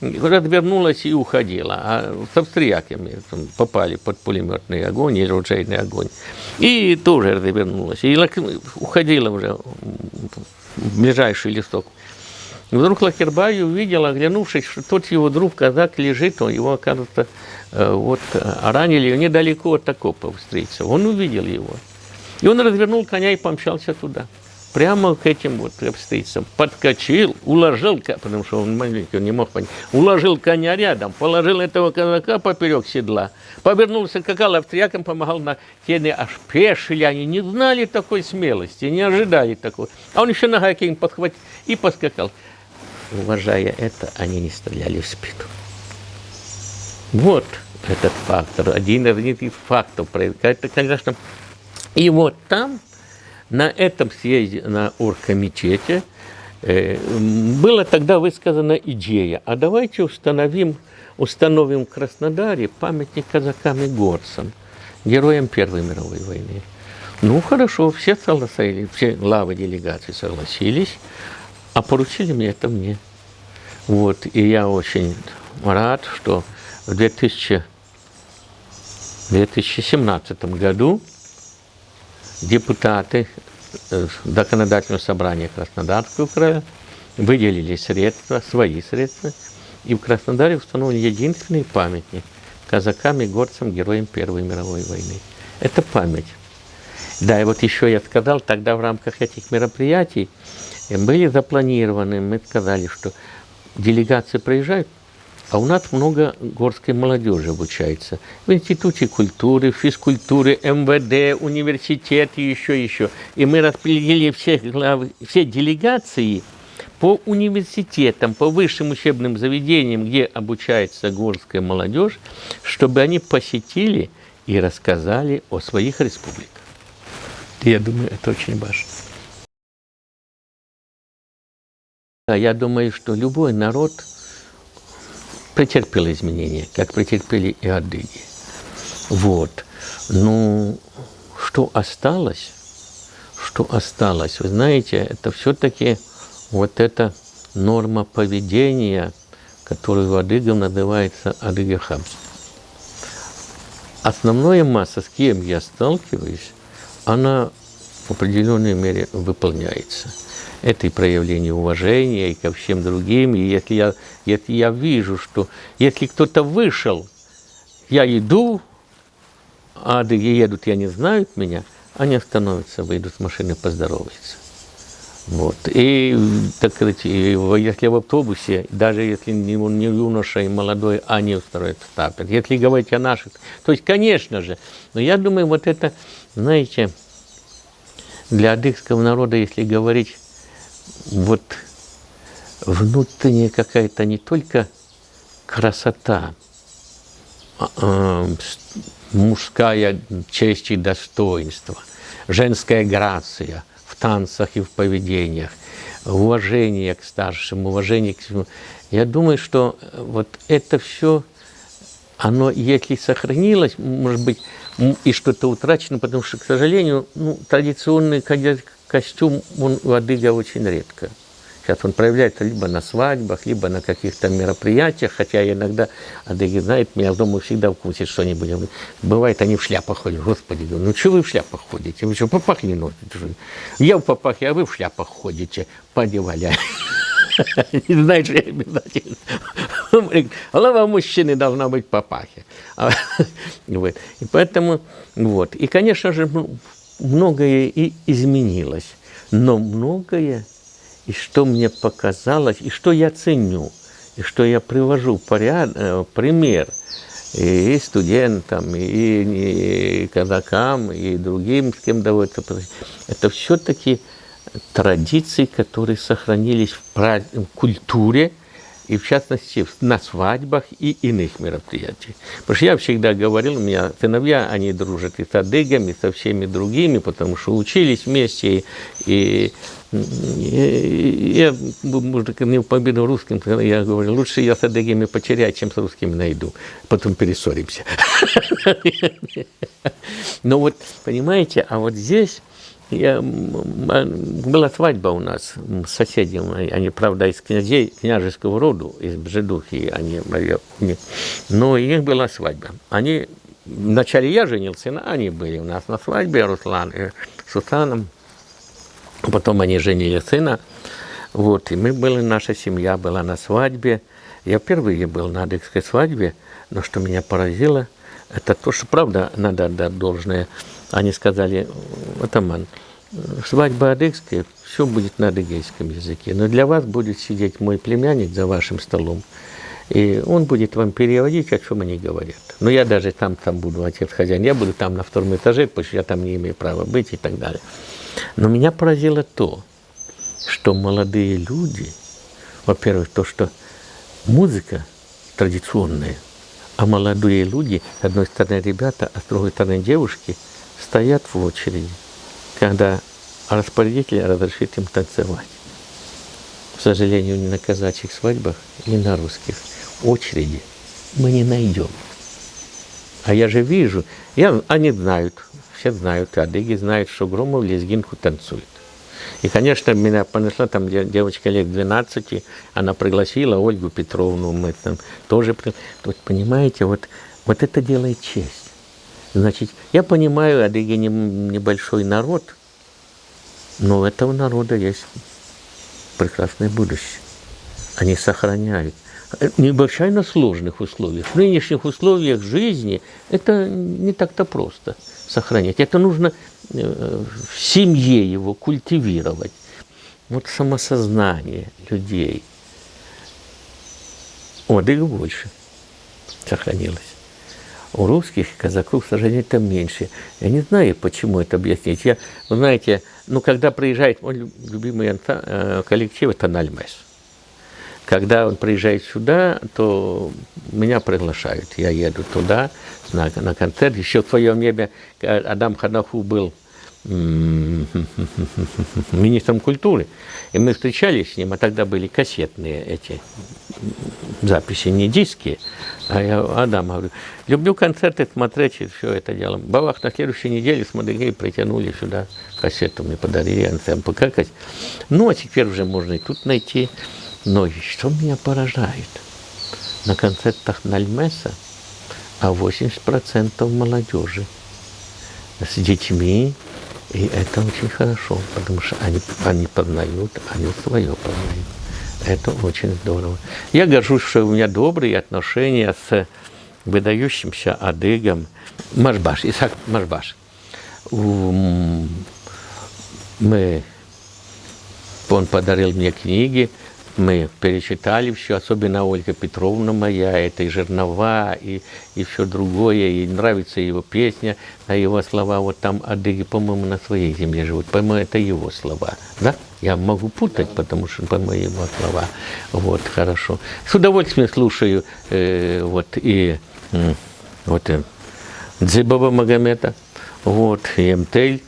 Развернулась и уходила. А с австрияками попали под пулеметный огонь или ружейный огонь. И тоже развернулась. И уходила уже в ближайший листок. Вдруг Лакербай увидел, оглянувшись, что тот его друг казак лежит, он его, оказывается, вот ранили недалеко от окопа встретиться. Он увидел его. И он развернул коня и помчался туда. Прямо к этим вот австрийцам. Подскочил, уложил, потому что он маленький, он не мог понять, уложил коня рядом, положил этого казака поперек седла, повернулся, скакал австриякам, помогал на тене, аж пешили, они не знали такой смелости, не ожидали такой. А он еще ногой им подхватил и поскакал. Уважая это, они не стреляли в спину. Вот этот фактор, один из фактов. Это, конечно, и вот там, на этом съезде, на оргкомитете, была тогда высказана идея, а давайте установим в Краснодаре памятник казакам и горцам, героям Первой мировой войны. Ну, хорошо, все согласились, все главы делегаций согласились, а поручили мне это мне. Вот, и я очень рад, что в 2017 году депутаты Законодательного собрания Краснодарского края выделили средства, свои средства, и в Краснодаре установлен единственный памятник казакам и горцам, героям Первой мировой войны. Это память. Да, и вот еще я сказал, тогда в рамках этих мероприятий были запланированы, мы сказали, что делегации приезжают, А у нас много горской молодежи обучается. В Институте культуры, в физкультуре, МВД, университет и еще. И мы распределили все делегации по университетам, по высшим учебным заведениям, где обучается горская молодежь, чтобы они посетили и рассказали о своих республиках. Я думаю, это очень важно. Я думаю, что любой народ претерпел изменения, как претерпели и адыги. Вот. Ну, что осталось? Вы знаете, это все-таки вот эта норма поведения, которую у адыгов называется адыгахабство. Основная масса, с кем я сталкиваюсь, она в определенной мере выполняется. Это и проявление уважения, и ко всем другим. И если я вижу, что если кто-то вышел, я иду, а адыги едут, и они знают меня, они остановятся, выйдут с машины, поздороваются. Вот. И, так сказать, если в автобусе, даже если не юноша и молодой, они устроят стапель. Если говорить о наших, то есть, конечно же, но я думаю, вот это, знаете, для адыгского народа, если говорить, вот внутренняя какая-то не только красота, мужская честь и достоинство, женская грация в танцах и в поведениях, уважение к старшим, уважение к всему. Я думаю, что вот это все, оно, если сохранилось, может быть, и что-то утрачено, потому что, к сожалению, традиционный костюм он у адыга очень редко. Сейчас он проявляется либо на свадьбах, либо на каких-то мероприятиях, хотя иногда адыги знают, меня дома всегда вкусит что-нибудь. Бывает, они в шляпах ходят. Господи, ну что вы в шляпах ходите? Вы что, папахи не носите? Я в папахе, а вы в шляпах ходите. Подевали. Не знаешь, я обязательно. Голова мужчины должна быть в папахе. И поэтому, вот. И, конечно же, многое и изменилось. Но многое, и что мне показалось, и что я ценю, и что я привожу пример и студентам, и казакам, и другим, с кем доводится, это все-таки традиции, которые сохранились в культуре, и в частности на свадьбах и иных мероприятиях. Потому что я всегда говорил, у меня сыновья, они дружат и с адыгами, и со всеми другими, потому что учились вместе, и я, может, не в победу русским, я говорю, лучше я с адыгами потеряю, чем с русскими найду, потом перессоримся. Но вот, понимаете, а вот здесь была свадьба у нас с соседями, они, правда, из княжеского рода, из Бжедухи, но у них была свадьба. Они, вначале я женился, они были у нас на свадьбе, Руслан и Сусаном, потом они женили сына, вот, и наша семья была на свадьбе. Я впервые был на адыгской свадьбе, но что меня поразило, это то, что, правда, надо отдать должное. Они сказали, атаман, свадьба адыгская, все будет на адыгейском языке, но для вас будет сидеть мой племянник за вашим столом, и он будет вам переводить, о чем они говорят. Но я даже там буду, отец хозяин, я буду там на втором этаже, потому что я там не имею права быть и так далее. Но меня поразило то, что молодые люди, во-первых, то, что музыка традиционная, а молодые люди, с одной стороны ребята, а с другой стороны девушки, стоят в очереди, когда распорядитель разрешит им танцевать. К сожалению, ни на казачьих свадьбах, ни на русских очереди мы не найдем. А я же вижу, они знают, все знают, адыги знают, что Громов лезгинку танцует. И, конечно, меня понесла там девочка лет 12, она пригласила Ольгу Петровну, мы там тоже... Вот, понимаете, вот это делает честь. Значит, я понимаю, адыги небольшой народ, но у этого народа есть прекрасное будущее. Они сохраняют. Небольшая сложных условиях. В нынешних условиях жизни это не так-то просто сохранять. Это нужно в семье его культивировать. Вот самосознание людей. У адыгов больше сохранилось. У русских казаков, к сожалению, там меньше. Я не знаю, почему это объяснить. Вы знаете, когда приезжает мой любимый коллектив, это Нальмес. Когда он приезжает сюда, то меня приглашают. Я еду туда на концерт. Еще в своем небе Адам Ханафу был министром культуры. И мы встречались с ним, а тогда были кассетные эти записи, не диски. А я Адам говорю, люблю концерты смотреть и все это дело. Бабах на следующей неделе с Мадыгей притянули сюда кассету, мне подарили ансамбль покакать. Ну, а теперь уже можно и тут найти. Но что меня поражает? На концертах Нальмеса 80% молодежи с детьми. И это очень хорошо, потому что они познают, они свое познают. Это очень здорово. Я горжусь, что у меня добрые отношения с выдающимся адыгом Машбаш, Исаак Машбаш. Он подарил мне книги, мы перечитали все, особенно Ольга Петровна моя, это и жернова, и все другое, и нравится его песня, а его слова, вот там адыги, по-моему, на своей земле живут, по-моему, это его слова, да? Я могу путать, потому что, по-моему, его слова, вот, хорошо. С удовольствием слушаю, Дзыбова Магомета, вот, и МТЛ,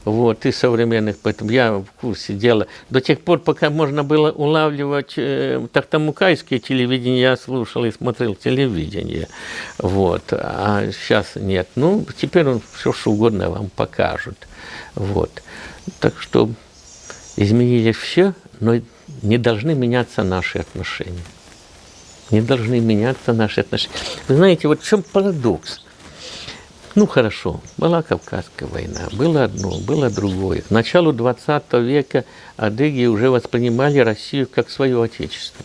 вот, и современных, поэтому я в курсе дела. До тех пор, пока можно было улавливать тахтамукайское телевидение, я слушал и смотрел телевидение, вот, а сейчас нет. Ну, теперь он все, что угодно вам покажет, вот. Так что изменились все, но не должны меняться наши отношения. Не должны меняться наши отношения. Вы знаете, вот в чем парадокс? Ну, хорошо, была Кавказская война, было одно, было другое. К началу 20 века адыги уже воспринимали Россию как свое отечество.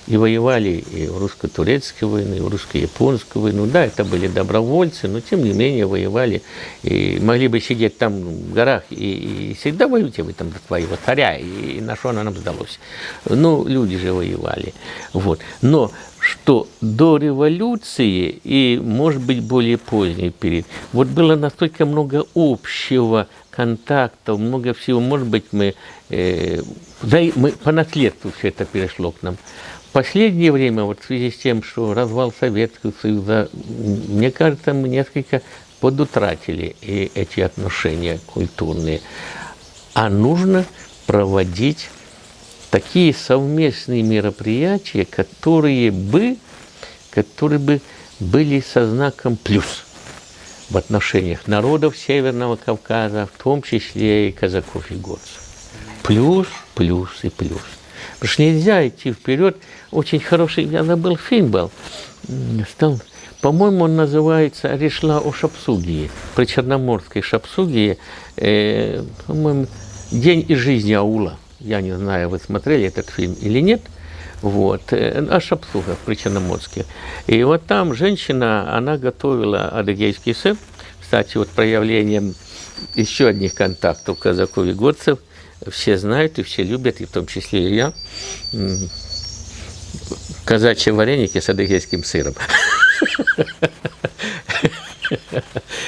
И воевали и в русско-турецкой войне, и в русско-японскую войну. Да, это были добровольцы, но тем не менее воевали. И могли бы сидеть там в горах и всегда воюйте вы там до своего царя, и на что она нам сдалось. Ну, люди же воевали. Вот. Но что до революции и, может быть, более поздний период, вот было настолько много общего контактов, много всего, может быть, мы по наследству все это перешло к нам. В последнее время, вот в связи с тем, что развал Советского Союза, мне кажется, мы несколько подутратили эти отношения культурные. А нужно проводить такие совместные мероприятия, которые бы были со знаком плюс в отношениях народов Северного Кавказа, в том числе и казаков и горцев. Плюс, плюс и плюс. Потому что нельзя идти вперед. Очень хороший, я забыл, фильм был. По-моему, он называется «Решла о Шапсугии», при Черноморской Шапсугии, по-моему, «День из жизни аула». Я не знаю, вы смотрели этот фильм или нет. Вот, о Шапсугах при Черноморске. И вот там женщина, она готовила адыгейский сыр. Кстати, вот проявлением еще одних контактов казаков и горцев. Все знают и все любят, и в том числе и я, казачьи вареники с адыгейским сыром.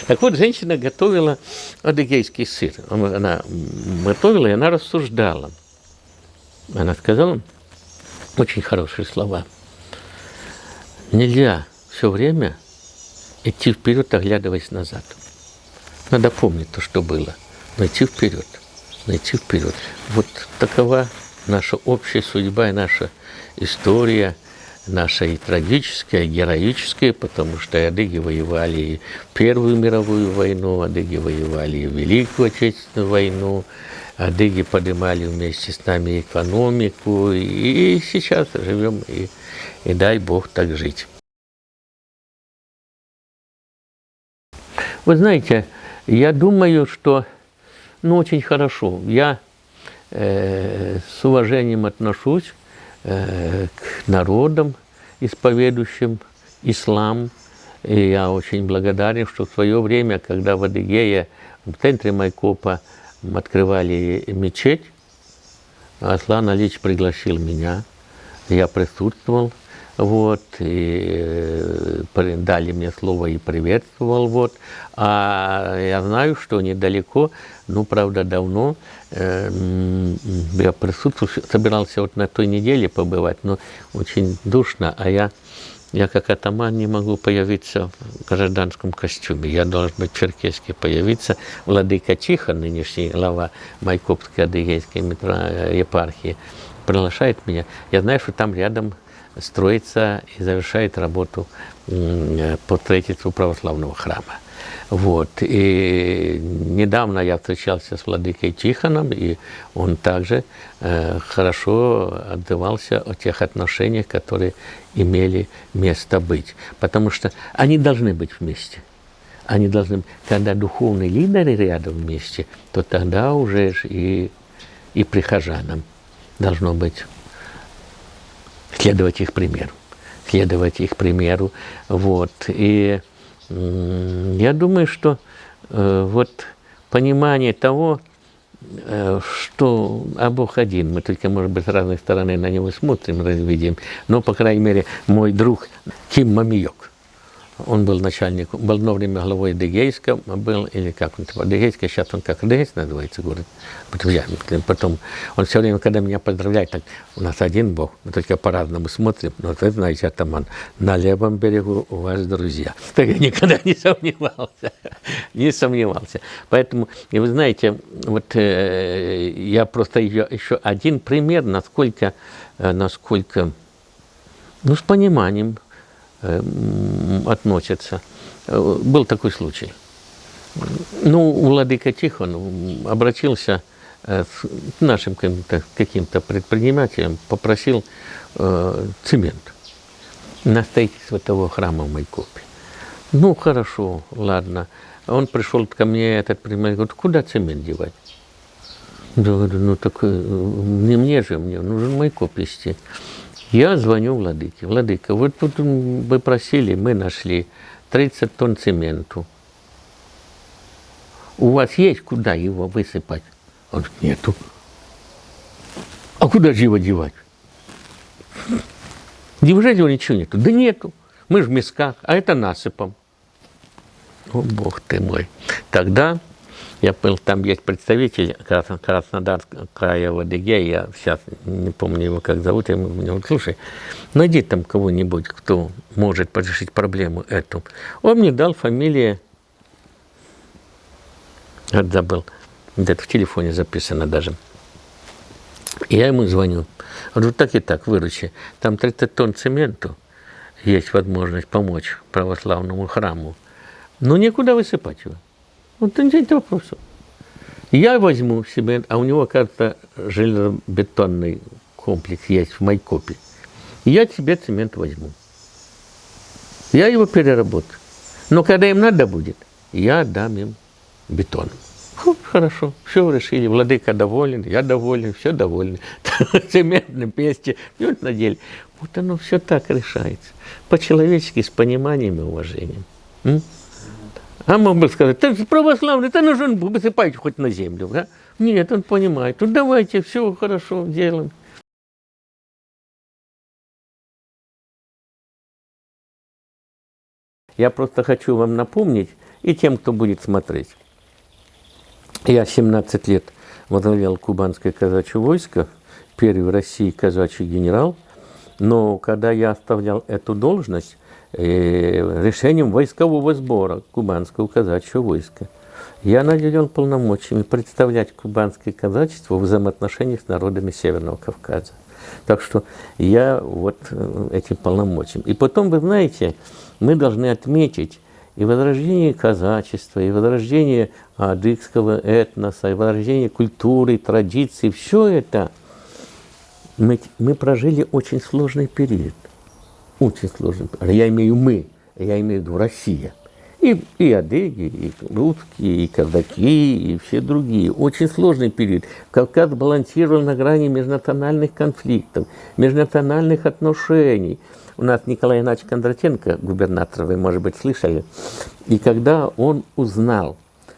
Так вот, женщина готовила адыгейский сыр. Она готовила, и она рассуждала. Она сказала очень хорошие слова. Нельзя все время идти вперед, оглядываясь назад. Надо помнить то, что было, но идти вперед. Найти вперед. Вот такова наша общая судьба и наша история, наша и трагическая, и героическая, потому что адыги воевали и Первую мировую войну, адыги воевали и Великую Отечественную войну, адыги поднимали вместе с нами экономику, и сейчас живем, и дай Бог так жить. Вы знаете, я думаю, что очень хорошо. Я с уважением отношусь к народам, исповедующим ислам. И я очень благодарен, что в свое время, когда в Адыгее, в центре Майкопа, открывали мечеть, Аслан Алич пригласил меня. Я присутствовал. вот, и дали мне слово и приветствовал, вот. А я знаю, что недалеко, ну, правда, давно, я присутствовал, собирался вот на той неделе побывать, но очень душно, а я как атаман не могу появиться в гражданском костюме. Я должен быть в Черкеске появиться. Владыка Тихон, нынешний глава Майкопской адыгейской епархии, приглашает меня. Я знаю, что там рядом строится и завершает работу по строительству православного храма. Вот. И недавно я встречался с владыкой Тихоном, и он также хорошо отзывался о тех отношениях, которые имели место быть. Потому что они должны быть вместе. Они должны, когда духовные лидеры рядом вместе, то тогда уже и прихожанам должно быть следовать их примеру. Следовать их примеру. Вот. И я думаю, что вот понимание того, что Бог один, мы только, может быть, с разной стороны на него смотрим, видим, но, по крайней мере, мой друг Ким Мамиёк, он был начальником, был одно время главой Адыгейска, был, или как он, Адыгейска, сейчас он как Адыгейск называется город, потом он все время, когда меня поздравляет, так, у нас один Бог, мы только по-разному смотрим, но вы знаете, атаман, на левом берегу у вас друзья. Так я никогда не сомневался, поэтому, и вы знаете, вот я просто еще один пример, насколько, ну, с пониманием относятся. Был такой случай. Ну, владыка Тихон обратился к нашим каким-то предпринимателям, попросил цемент на строительство того храма в Майкопе. Ну, хорошо, ладно. Он пришел ко мне, этот предприниматель, говорит, куда цемент девать? Я говорю, ну так не мне же, мне нужен Майкоп вести. Я звоню владыке. Владыка, вот тут вы просили, мы нашли 30 тонн цементу. У вас есть куда его высыпать? Он говорит, нету. А куда же его девать? Неужели его ничего нету? Да нету. Мы же в мисках, а это насыпом. О, Бог ты мой. Тогда я понял, там есть представитель Краснодарского края в Адыгее, я сейчас не помню его, как зовут, я ему говорю, слушай, найди там кого-нибудь, кто может решить проблему эту. Он мне дал фамилию, забыл, где-то в телефоне записано даже. Я ему звоню, говорю, так и так, выручи, там 30 тонн цементу, есть возможность помочь православному храму, но некуда высыпать его. Вот нет вопросов. Я возьму себе, а у него, кажется, железобетонный комплекс есть в Майкопе. Я себе цемент возьму. Я его переработаю. Но когда им надо будет, я отдам им бетон. Хорошо, все решили. Владыка доволен, я доволен, все довольны. Цемент на месте, все на деле. Вот оно все так решается. По-человечески, с пониманием и уважением. А мог бы сказать, ты же православный, ты нужен, высыпайте хоть на землю. Да? Нет, он понимает. Ну давайте, все хорошо делаем. Я просто хочу вам напомнить, и тем, кто будет смотреть. Я 17 лет возглавлял кубанское казачье войско, первый в России казачий генерал, но когда я оставлял эту должность, решением войскового сбора кубанского казачьего войска, я наделен полномочиями представлять кубанское казачество в взаимоотношениях с народами Северного Кавказа. Так что я вот этим полномочиям. И потом, вы знаете, мы должны отметить и возрождение казачества, и возрождение адыгского этноса, и возрождение культуры, традиций. Все это мы прожили очень сложный период. Очень сложный. Я имею в виду Россия. И адыги, и русские, и казаки, и все другие. Очень сложный период. Кавказ балансировал на грани межнациональных конфликтов, межнациональных отношений. У нас Николай Игнатьевич Кондратенко, губернатор, вы, может быть, слышали. И когда он узнал,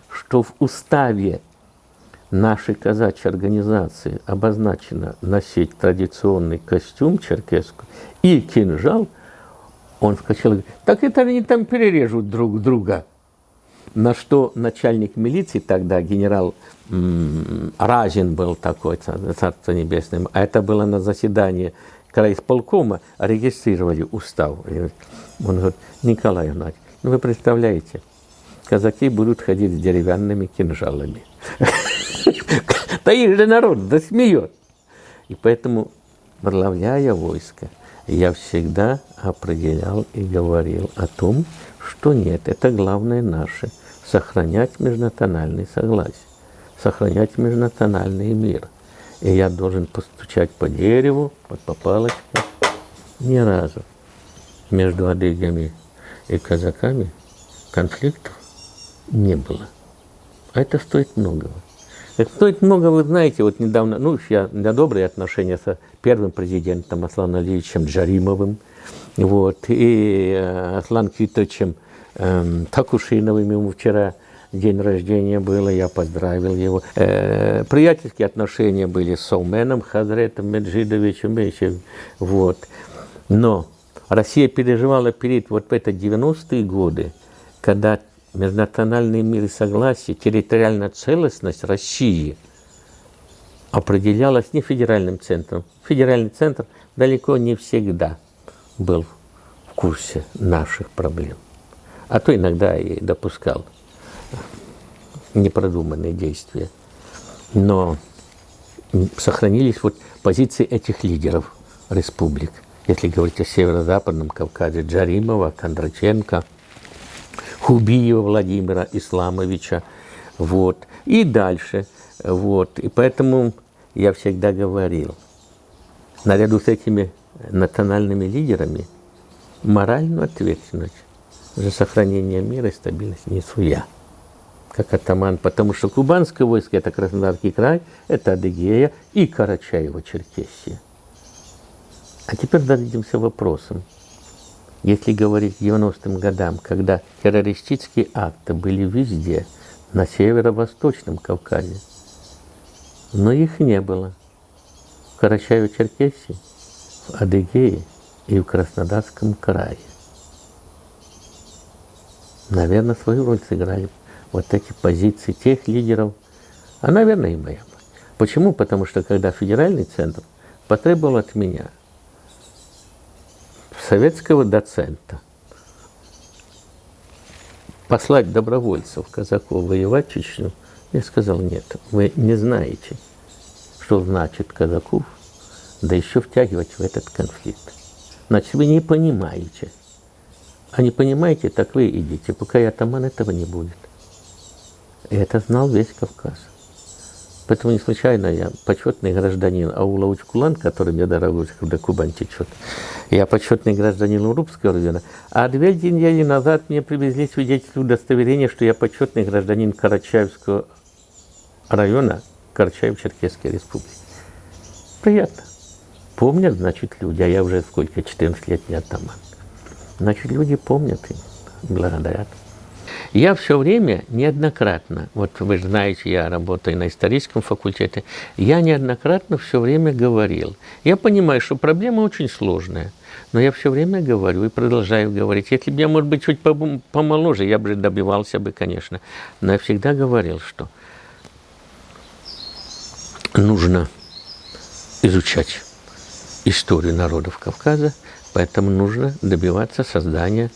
что в уставе нашей казачьей организации обозначено носить традиционный костюм черкесский и кинжал, он вскочил и говорит: так это они там перережут друг друга. На что начальник милиции тогда, генерал Разин был такой, царство небесное, а это было на заседании крайисполкома, регистрировали устав. Он говорит: Николай Игнатьевич, ну вы представляете, казаки будут ходить с деревянными кинжалами. Да их же народ досмеет. И поэтому, возглавляя войско, я всегда определял и говорил о том, что нет, это главное наше – сохранять межнациональный согласие, сохранять межнациональный мир. И я должен постучать по дереву, вот по палочке. Ни разу между адыгами и казаками конфликтов не было. А это стоит многого. Это стоит много, вы знаете, вот недавно, ну, я на добрые отношения с первым президентом Асланом Алиевичем Джаримовым, вот, и Асланом Китовичем Такушиновым, ему вчера день рождения было, я поздравил его. Приятельские отношения были с Сауменом Хазретом Меджидовичем, вот. Но Россия переживала период вот в эти 90-е годы, когда межнациональный мир и согласие, территориальная целостность России определялась не федеральным центром. Федеральный центр далеко не всегда был в курсе наших проблем, а то иногда и допускал непродуманные действия. Но сохранились вот позиции этих лидеров республик. Если говорить о Северо-Западном Кавказе, Джаримова, Кондраченко, Хубиева Владимира Исламовича, вот, и дальше, вот. И поэтому я всегда говорил, наряду с этими национальными лидерами моральную ответственность за сохранение мира и стабильности несу я, как атаман, потому что кубанское войско – это Краснодарский край, это Адыгея и Карачаево-Черкесия. А теперь зададимся вопросом. Если говорить к 90-м годам, когда террористические акты были везде, на северо-восточном Кавказе, но их не было в Карачаево-Черкесии, в Адыгее и в Краснодарском крае. Наверное, свою роль сыграли вот эти позиции тех лидеров, а, наверное, и моя. Почему? Потому что когда федеральный центр потребовал от меня советского доцента послать добровольцев, казаков воевать в Чечню, я сказал: нет, вы не знаете, что значит казаков, да еще втягивать в этот конфликт. Значит, вы не понимаете. А не понимаете, так вы идите, пока я атаман, этого не будет. И это знал весь Кавказ. Поэтому не случайно я почетный гражданин аула Учкулан, который мне дорогой, когда Кубань течет. Я почетный гражданин Урупского района. А 2 недели назад мне привезли свидетельство удостоверения, что я почетный гражданин Карачаевского района, Карачаево-Черкесской республики. Приятно. Помнят, значит, люди. А я уже сколько, 14 лет не атаман. Значит, люди помнят и благодарят. Я все время неоднократно, вот вы же знаете, я работаю на историческом факультете, я неоднократно все время говорил. Я понимаю, что проблема очень сложная, но я все время говорю и продолжаю говорить. Если бы я, может быть, чуть помоложе, я бы добивался бы, конечно. Но я всегда говорил, что нужно изучать историю народов Кавказа, поэтому нужно добиваться создания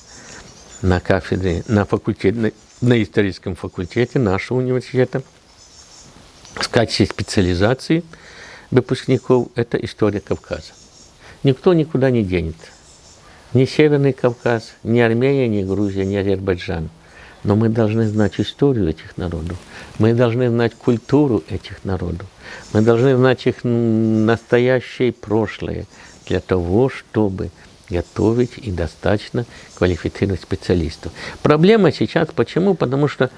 на кафедре, на факультете, на историческом факультете нашего университета в качестве специализации выпускников – это история Кавказа. Никто никуда не денется. Ни Северный Кавказ, ни Армения, ни Грузия, ни Азербайджан. Но мы должны знать историю этих народов. Мы должны знать культуру этих народов. Мы должны знать их настоящее и прошлое для того, чтобы готовить и достаточно квалифицированных специалистов. Проблема сейчас почему? Потому что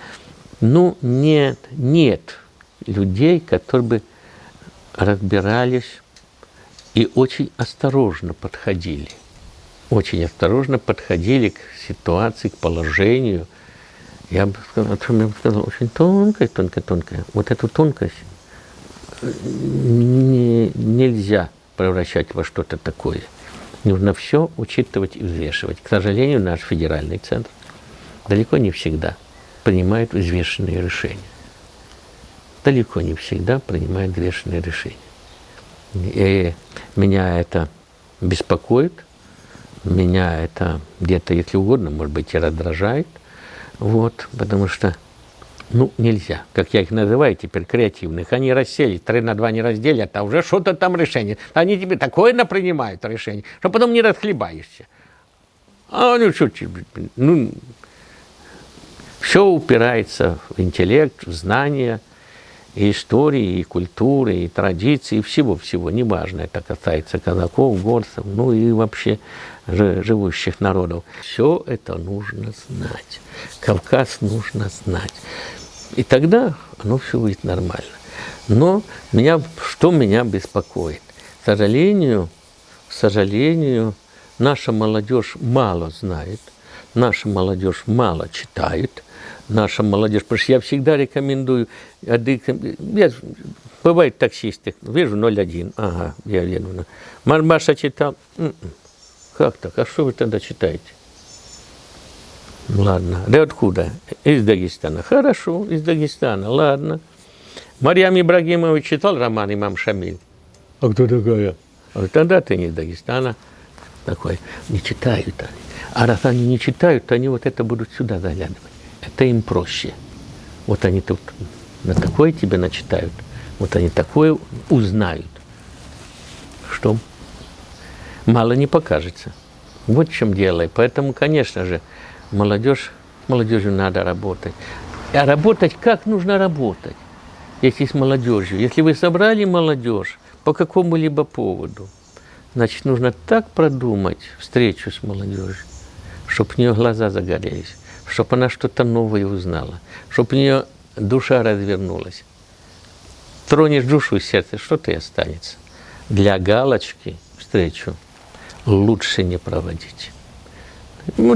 нет людей, которые бы разбирались и очень осторожно подходили. Очень осторожно подходили к ситуации, к положению Я бы сказал, о чем я бы сказал, очень тонкая, тонкая, тонкая. Вот эту тонкость нельзя превращать во что-то такое. Нужно все учитывать и взвешивать. К сожалению, наш федеральный центр далеко не всегда принимает взвешенные решения. Далеко не всегда принимает взвешенные решения. И меня это беспокоит, меня это где-то, если угодно, может быть, и раздражает. Вот, потому что, нельзя, как я их называю теперь, креативных. Они расселись, 3 на 2 не разделят, а уже что-то там решение. Они тебе такое напринимают решение, что потом не расхлебаешься. Все упирается в интеллект, в знания, и истории, и культуры, и традиции, и всего-всего. Неважно, это касается казаков, горцев, и вообще живущих народов. Все это нужно знать. Кавказ нужно знать. И тогда оно все будет нормально. Но что меня беспокоит? К сожалению, наша молодежь мало знает, наша молодежь мало читает, наша молодежь, потому что я всегда рекомендую, бывает таксисты, вижу 0,1, ага, я еду. Маша читал, как так, а что вы тогда читаете? Ладно, да откуда? Из Дагестана. Хорошо, из Дагестана, ладно. Марьям Ибрагимович читал роман «Имам Шамиль»? А кто такая? Тогда ты не из Дагестана. Такой, не читают они. А раз они не читают, то они вот это будут сюда заглядывать. Это им проще. Вот они тут на такое тебе начитают, вот они такое узнают, что мало не покажется. Вот в чем дело. И поэтому, конечно же, молодежью надо работать. А работать как нужно работать, если с молодежью? Если вы собрали молодежь по какому-либо поводу, значит, нужно так продумать встречу с молодежью, чтобы у нее глаза загорелись, чтобы она что-то новое узнала, чтобы у нее душа развернулась. Тронешь душу и сердце, что-то и останется. Для галочки встречу лучше не проводить.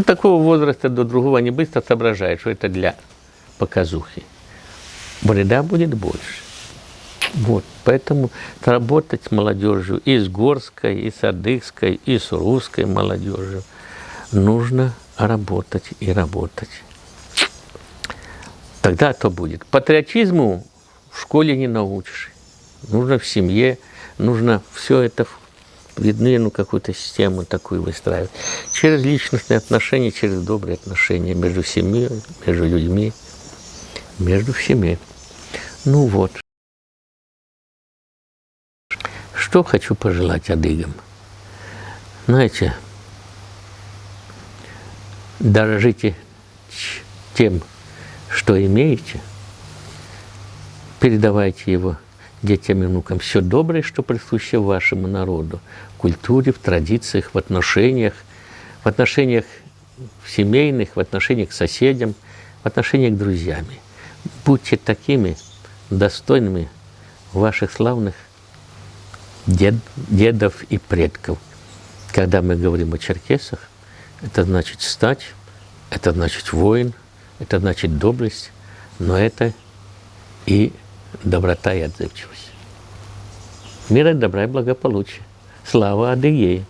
Такого возраста до другого не быстро соображает, что это для показухи. Вреда будет больше. Вот, поэтому работать с молодежью и с горской, и с адыгской, и с русской молодежью нужно работать и работать. Тогда то будет. Патриотизму в школе не научишь. Нужно в семье, нужно все это видны, какую-то систему такую выстраивать. Через личностные отношения, через добрые отношения между семьей, между людьми, между всеми. Вот. Что хочу пожелать адыгам? Знаете, дорожите тем, что имеете, передавайте его детям и внукам все доброе, что присуще вашему народу, в культуре, в традициях, в отношениях семейных, в отношениях к соседям, в отношениях к друзьям. Будьте такими достойными ваших славных дедов и предков. Когда мы говорим о черкесах, это значит стать, это значит воин, это значит доблесть, но это и доброта и отзывчивость. Мира, добра и благополучия. Слава Адыгее!